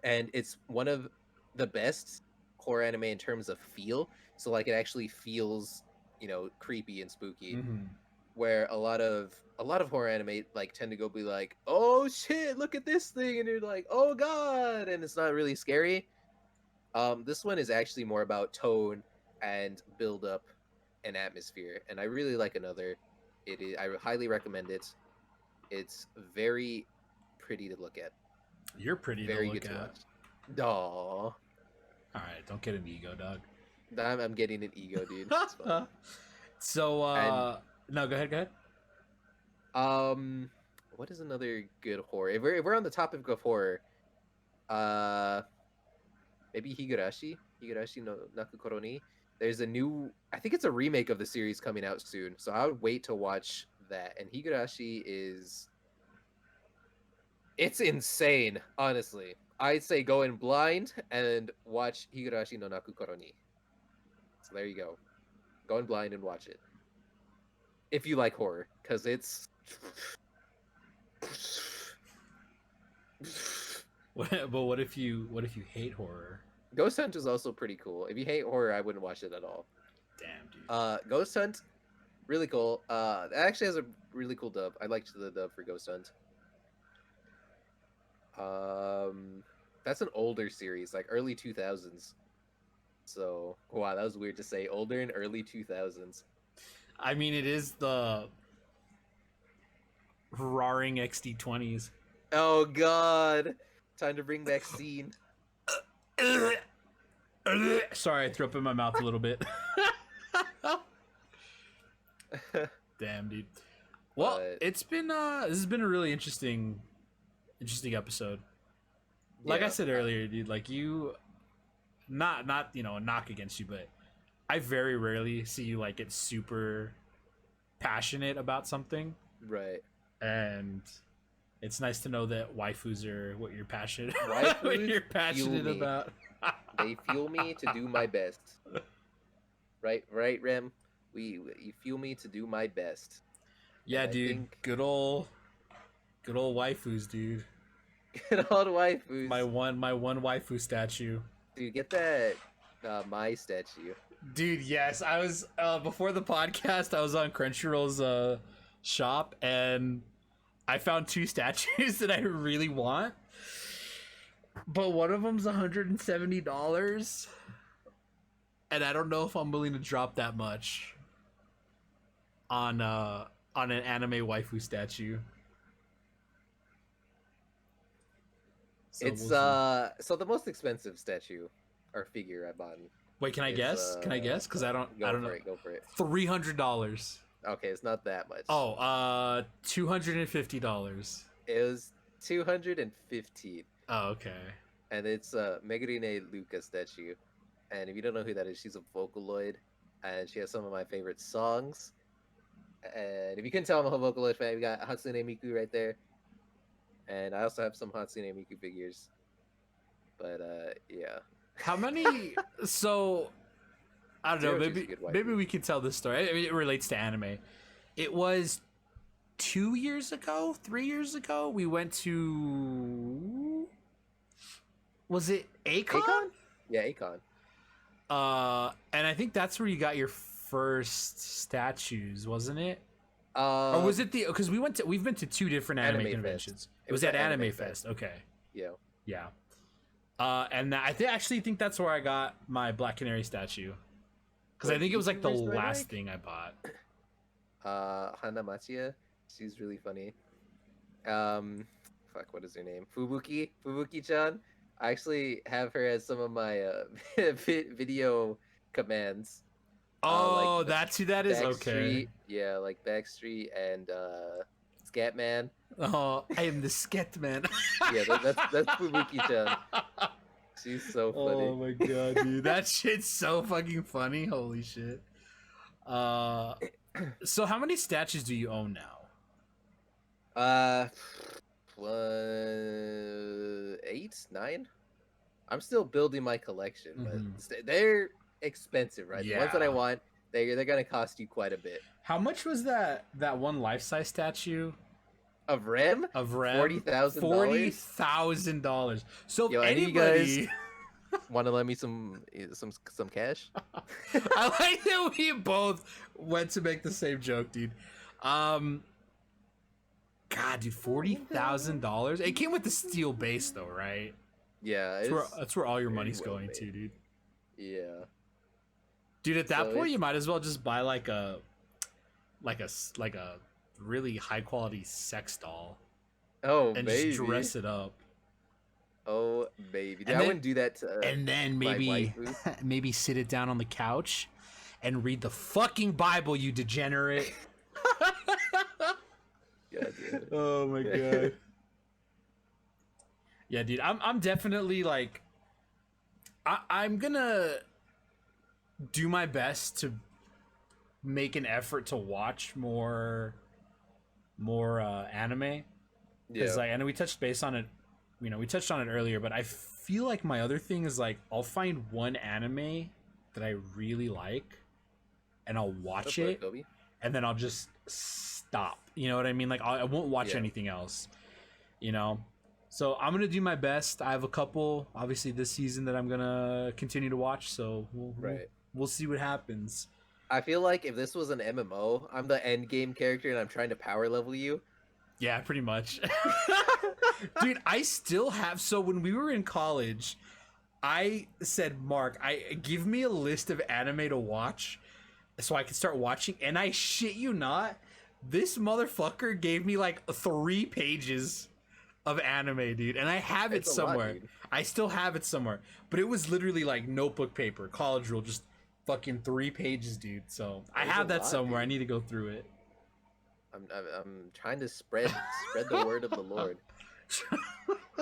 and it's one of the best horror anime in terms of feel. So like it actually feels creepy and spooky. Mhm. Where a lot of horror anime like tend to go be like, oh shit, look at this thing, and you're like, oh god, and it's not really scary. This one is actually more about tone and build up an atmosphere, and I really like Another. I highly recommend it. It's very pretty to look at. You're pretty Very to look good to at. watch. Aww. All right, don't get an ego, dog. I'm getting an ego, dude. It's fine. So, no, go ahead. What is another good horror? If we're on the topic of horror, maybe Higurashi no Nakukoro ni. There's a new, I think it's a remake of the series coming out soon, so I would wait to watch that. And Higurashi it's insane, honestly. I'd say go in blind and watch Higurashi no Nakukoro ni. So there you go. Go in blind and watch it. If you like horror, because it's But what if you hate horror? Ghost Hunt is also pretty cool. If you hate horror, I wouldn't watch it at all. Damn, dude. Ghost Hunt, really cool. It actually has a really cool dub. I liked the dub for Ghost Hunt. That's an older series, like early 2000s. So, wow, that was weird to say. Older in early 2000s. I mean, it is the roaring XD20s. Oh god, time to bring back Scene. Sorry, I threw up in my mouth a little bit. Damn, dude. Well, it's been this has been a really interesting episode. Like I said earlier, dude, like you, not a knock against you, but I very rarely see you like get super passionate about something. Right. And it's nice to know that waifus are what you're passionate Waifus about. They fuel me to do my best. Right, Rem? You fuel me to do my best. Yeah, dude. Good old waifus, dude. Good old waifus. My one waifu statue. Dude, get that my statue. Dude, yes. I was before the podcast, I was on Crunchyroll's shop and I found 2 statues that I really want. But one of them's $170. And I don't know if I'm willing to drop that much on an anime waifu statue. So It's so the most expensive statue or figure I bought. Wait, can I guess? Can I guess? Because I don't know. Go for it. $300. Okay, it's not that much. Oh, $250. It was 215. Oh, okay. And it's Megurine Luca statue. And if you don't know who that is, she's a Vocaloid, and she has some of my favorite songs. And if you can tell, I'm a Vocaloid fan. We got Hatsune Miku right there, and I also have some Hatsune Miku figures. But yeah. How many? So I don't know. Maybe we can tell this story. I mean, it relates to anime. It was 2 years ago, 3 years ago. We went to. Was it Akon? Yeah, Akon. And I think that's where you got your first statues, wasn't it? Or was it the? Because we've been to 2 different anime conventions. It was at Anime Fest. Okay. Yeah. Yeah. And I actually think that's where I got my Black Canary statue. Because I think it was like the last thing I bought. Hana Machia, she's really funny. Fuck, what is her name? Fubuki-chan. I actually have her as some of my video commands. Oh, like that's who that is? Backstreet, okay. Yeah, like Backstreet and Scatman. Oh, I am the Scatman. Yeah, that's Fubuki-chan. She's so funny. Oh my god, dude. That shit's so fucking funny. Holy shit. So how many statues do you own now? 8, 9. I'm still building my collection, but they're expensive, right? Yeah. The ones that I want, they're gonna cost you quite a bit. How much was that one life-size statue Of Rem? $40,000. $40,000. So Yo, if any anybody want to lend me some cash? I like that we both went to make the same joke, dude. God, dude, $40,000. It came with the steel base, though, right? Yeah, that's where all your money's going to, dude. Yeah, dude. At that point, you might as well just buy like a really high quality sex doll. Oh, and baby. just dress it up. Oh, baby. Dude, I wouldn't do that to. And then maybe sit it down on the couch and read the fucking Bible, you degenerate. God, dude. Oh my god. Yeah, dude, I'm definitely like I'm gonna do my best to make an effort to watch more anime. Because like I know we touched base on it, we touched on it earlier, but I feel like my other thing is like I'll find one anime that I really like and I'll watch it and then I'll just stop. You know what I mean? Like I won't watch anything else. So I'm gonna do my best. I have a couple, obviously, this season that I'm gonna continue to watch. So Right. we'll see what happens. I feel like if this was an MMO, I'm the end game character and I'm trying to power level you. Yeah, pretty much. Dude, I still have. So when we were in college, I said, Mark, give me a list of anime to watch so I can start watching. And I shit you not, this motherfucker gave me like 3 pages of anime, dude. And I have it It's a lot, somewhere. dude. I still have it somewhere. But it was literally like notebook paper, college rule, just fucking 3 pages, dude. So I It's a have that lot, somewhere. I dude. need to go through it. I'm trying to spread the word of the Lord.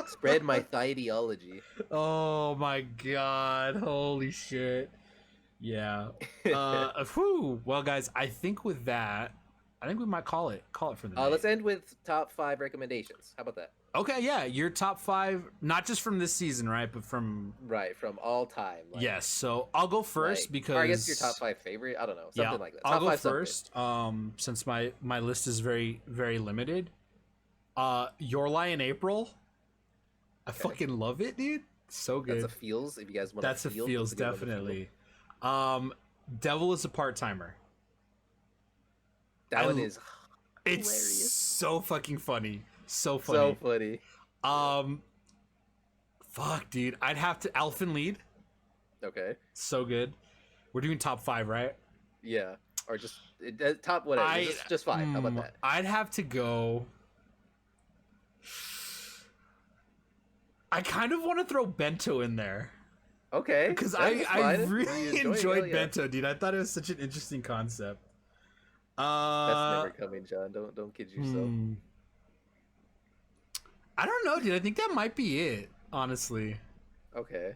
Spread my ideology. Oh my god. Holy shit. Yeah. Whew. Well, guys, I think with that, I think we might call it for the night. Let's end with top 5 recommendations. How about that? Okay, yeah, your top 5, not just from this season, right, but from Right, from all time. Like, yes. So I'll go first like, because or I guess your top 5 favorite. I don't know, something like that. I'll Top go 5 something. first. Since my list is very very limited. Your Lie in April. I fucking love it, dude. So good. That's a feels. If you guys want, That's a feels, definitely. Devil is a part timer. That one is It's hilarious. so fucking funny. So funny. So funny. Fuck, dude. I'd have to Elfin Lead. Okay. So good. We're doing top 5, right? Yeah. Or just top whatever. Just 5. How about that? I'd have to go. I kind of want to throw Bento in there. Okay. Because that's I fine. really You enjoyed yeah. Bento, dude. I thought it was such an interesting concept. That's never coming, John. Don't kid yourself. I don't know, dude. I think that might be it, honestly. Okay.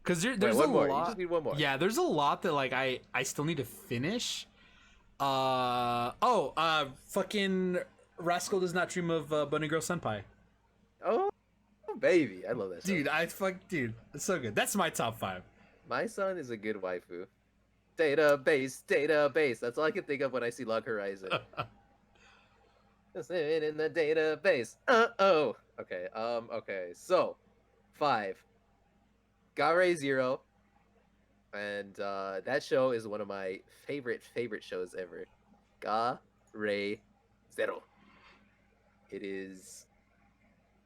Because there's one a more. lot. You just need one more. Yeah, there's a lot that like I still need to finish. Fucking Rascal Does Not Dream of Bunny Girl Senpai. Oh, baby, I love that. Dude, dude, it's so good. That's my top 5. My son is a good waifu. Database. That's all I can think of when I see Log Horizon. Just living in the database. Oh. Okay. Okay. So, 5. Gare Zero, and that show is one of my favorite shows ever. Gare Zero.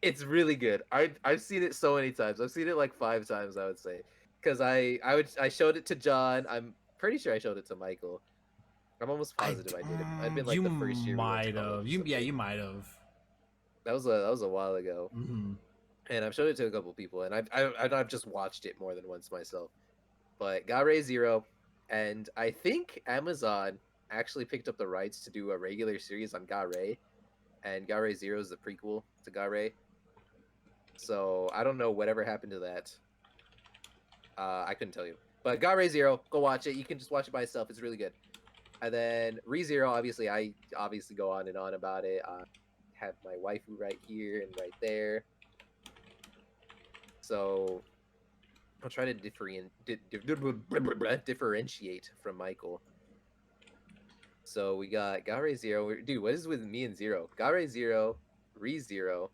It's really good. I've seen it so many times. I've seen it like 5 times, I would say, because I showed it to John. I'm pretty sure I showed it to Michael. I'm almost positive I did it. I'd been like the first year. You might have. You might have. That was a while ago. Mm-hmm. And I've showed it to a couple people, and I've just watched it more than once myself. But Gare Zero, and I think Amazon actually picked up the rights to do a regular series on Gare, and Gare Zero is the prequel to Gare. So I don't know whatever happened to that. I couldn't tell you. But Gare Zero, go watch it. You can just watch it by itself. It's really good. And then ReZero, obviously, I go on and on about it. Have my waifu right here and right there. So I'll try to differentiate from Michael. So we got Gare Zero. Dude, what is with me and Zero? Gare Zero, ReZero,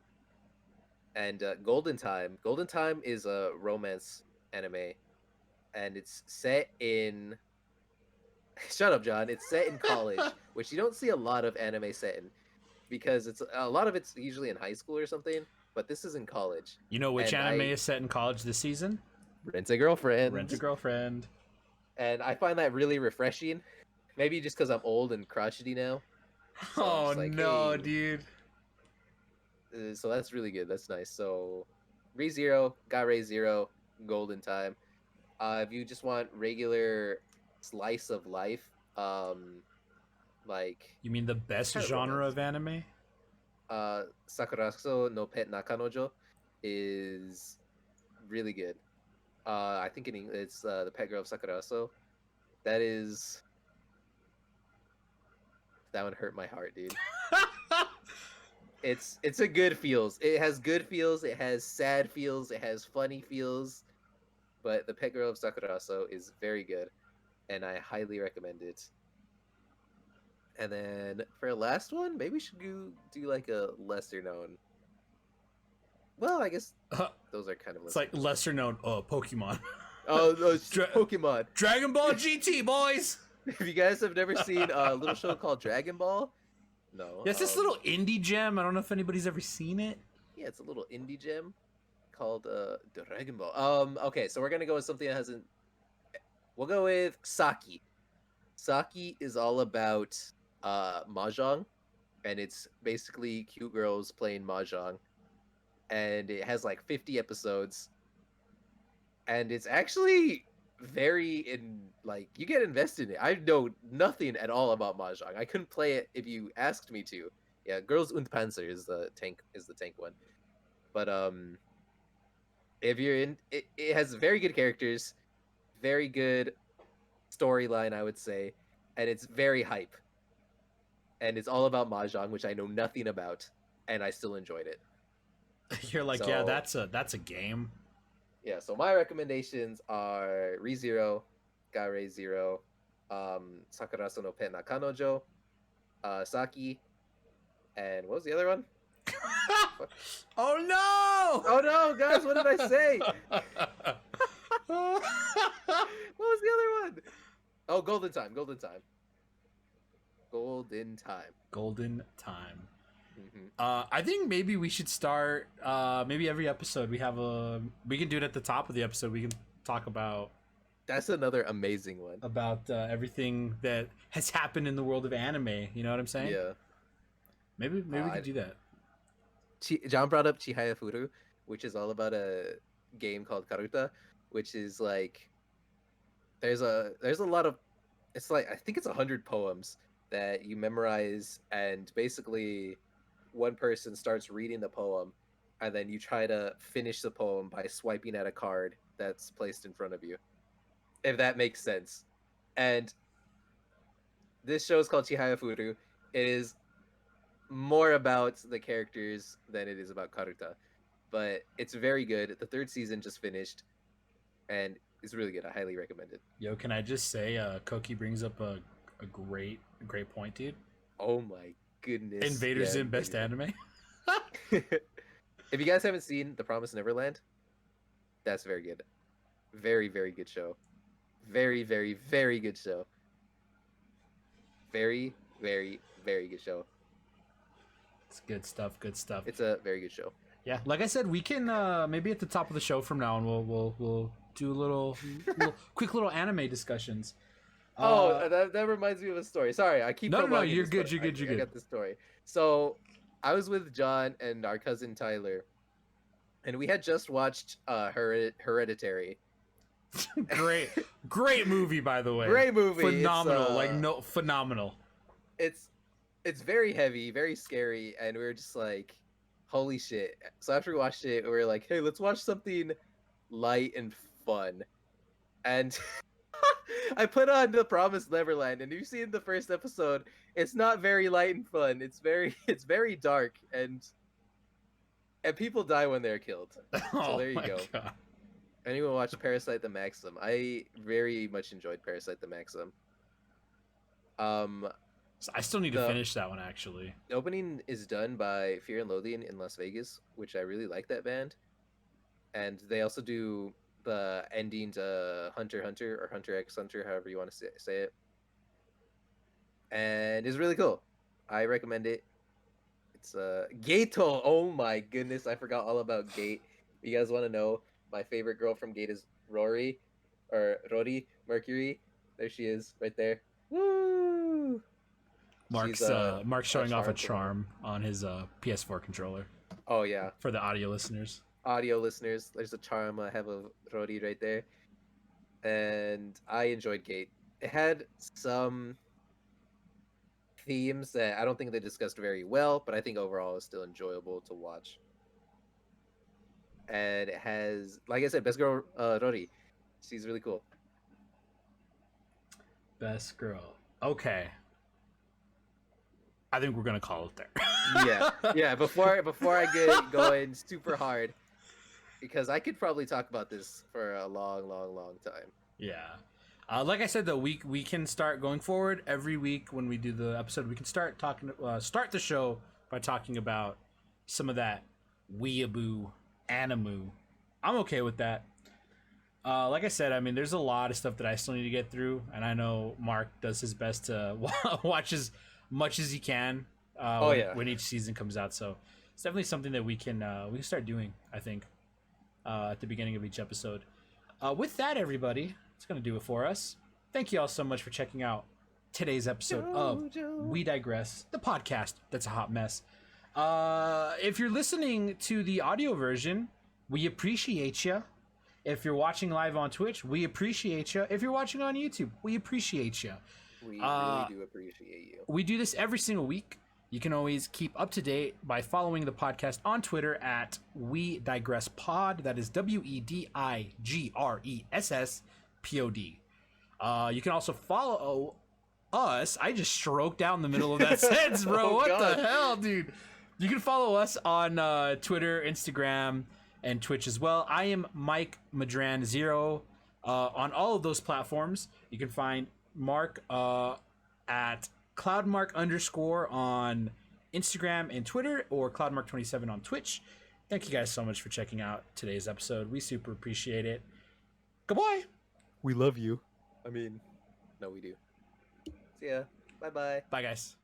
and Golden Time. Golden Time is a romance anime, and it's set in. Shut up, John. It's set in college, which you don't see a lot of anime set in, because it's a lot of it's usually in high school or something. But this is in college. You know which anime is set in college this season? Rent a Girlfriend. Rent a Girlfriend. And I find that really refreshing. Maybe just because I'm old and crotchety now. So oh like, no, hey. dude. So that's really good. That's nice. So ReZero, Gare Zero, Golden Time. If you just want regular slice of life, like you mean the best genre of anime? Sakuraso no Pet Nakanojo is really good. I think it's the Pet Girl of Sakuraso. That one hurt my heart, dude. It's a good feels. It has good feels. It has sad feels. It has funny feels. But the Pet Girl of Sakuraso is very good, and I highly recommend it. And then for a last one, maybe we should do like a lesser known. Well, I guess those are kind of. It's like lesser known Pokemon. Oh, those Dra- Pokemon. Dragon Ball GT, boys. If you guys have never seen a little show called Dragon Ball, no. Yeah, it's this little indie gem. I don't know if anybody's ever seen it. Yeah, it's a little indie gem called Dragon Ball. Okay, so we're gonna go with something that hasn't. We'll go with Saki. Saki is all about mahjong, and it's basically cute girls playing mahjong, and it has like 50 episodes, and it's actually like you get invested in it. I know nothing at all about mahjong. I couldn't play it if you asked me to. Yeah, Girls und Panzer is the tank one. But if you're in it has very good characters, very good storyline, I would say, and it's very hype. And it's all about mahjong, which I know nothing about, and I still enjoyed it. You're like, So- yeah, that's a game. Yeah, so my recommendations are ReZero, Gare Zero, Sakurasu no Pen na Kanojo, Saki, and what was the other one? Oh no! Oh no, guys, what did I say? What was the other one? Oh, Golden Time. Golden Time. Mm-hmm. I think maybe we should start. Maybe every episode we can do it at the top of the episode. We can talk about That's another amazing one. everything that has happened in the world of anime. You know what I'm saying? Yeah. Maybe we could do that. John brought up Chihaya Furu, which is all about a game called Karuta, which is like there's a lot of it's like I think it's 100 poems that you memorize, and basically one person starts reading the poem, and then you try to finish the poem by swiping at a card that's placed in front of you, if that makes sense. And this show is called Chihaya Furu. It is more about the characters than it is about Karuta, but it's very good. The third season just finished, and it's really good. I highly recommend it. Yo, can I just say, Koki brings up a great point, dude. Oh my goodness! Invaders Yeah, in best Invaders. anime. If you guys haven't seen The Promised Neverland, that's very good. Very, very good show. Very, very, very good show. Very, very, very good show. It's good stuff. Good stuff. It's a very good show. Yeah, like I said, we can maybe at the top of the show from now on we'll do a little quick little anime discussions. That reminds me of a story. Sorry, I keep No, promoting you're this, good, but you're good, you're I good. got the story. So, I was with John and our cousin Tyler, and we had just watched Hereditary. great movie, by the way. Great movie. Phenomenal, phenomenal. It's very heavy, very scary, and we were just like, holy shit. So after we watched it, we were like, hey, let's watch something light and fun. And I put on The Promised Neverland, and you've seen the first episode. It's not very light and fun. It's very dark, and people die when they're killed. So there you go. God. Anyone watch Parasite the Maxim? I very much enjoyed Parasite the Maxim. So I still need to The- finish that one actually. The opening is done by Fear and Loathing in Las Vegas, which I really like that band. And they also do the ending to Hunter x Hunter or Hunter x Hunter, however you want to say it. And it's really cool. I recommend it. It's Gato. Oh my goodness, I forgot all about Gate. You guys want to know? My favorite girl from Gate is Rory Mercury. There she is, right there. Woo! Mark's She's, Mark's showing off a charm charm on his PS4 controller Oh yeah, for the audio listeners. audio listeners, there's a charm I have of Rory right there. And I enjoyed Gate. It had some themes that I don't think they discussed very well, but I think overall it was still enjoyable to watch. And it has, like I said, best girl Rory. She's really cool. Best girl. Okay. I think we're gonna call it there. Yeah. Before I get going super hard, because I could probably talk about this for a long, long, long time. Yeah. Like I said, though, we can start going forward every week when we do the episode. We can start the show by talking about some of that weeaboo Animu. I'm okay with that. Like I said, I mean, there's a lot of stuff that I still need to get through, and I know Mark does his best to watch as much as he can when each season comes out. So it's definitely something that we can start doing, I think, at the beginning of each episode. With that, everybody, it's going to do it for us. Thank you all so much for checking out today's episode of We Digress, the podcast that's a hot mess. If you're listening to the audio version, we appreciate you. If you're watching live on Twitch, we appreciate you. If you're watching on YouTube, we appreciate you. We really do appreciate you. We do this every single week. You can always keep up to date by following the podcast on Twitter at We Digress Pod. That is WEDIGRESSPOD. You can also follow us. I just stroked down the middle of that sentence, bro. What the hell, dude? You can follow us on Twitter, Instagram, and Twitch as well. I am Mike Madran0 on all of those platforms. You can find Mark at cloudmark_ on Instagram and Twitter, or cloudmark27 on Twitch. Thank you guys so much for checking out today's episode. We super appreciate it. Goodbye. We love you. No, we do. See ya. Bye-bye. Bye, guys.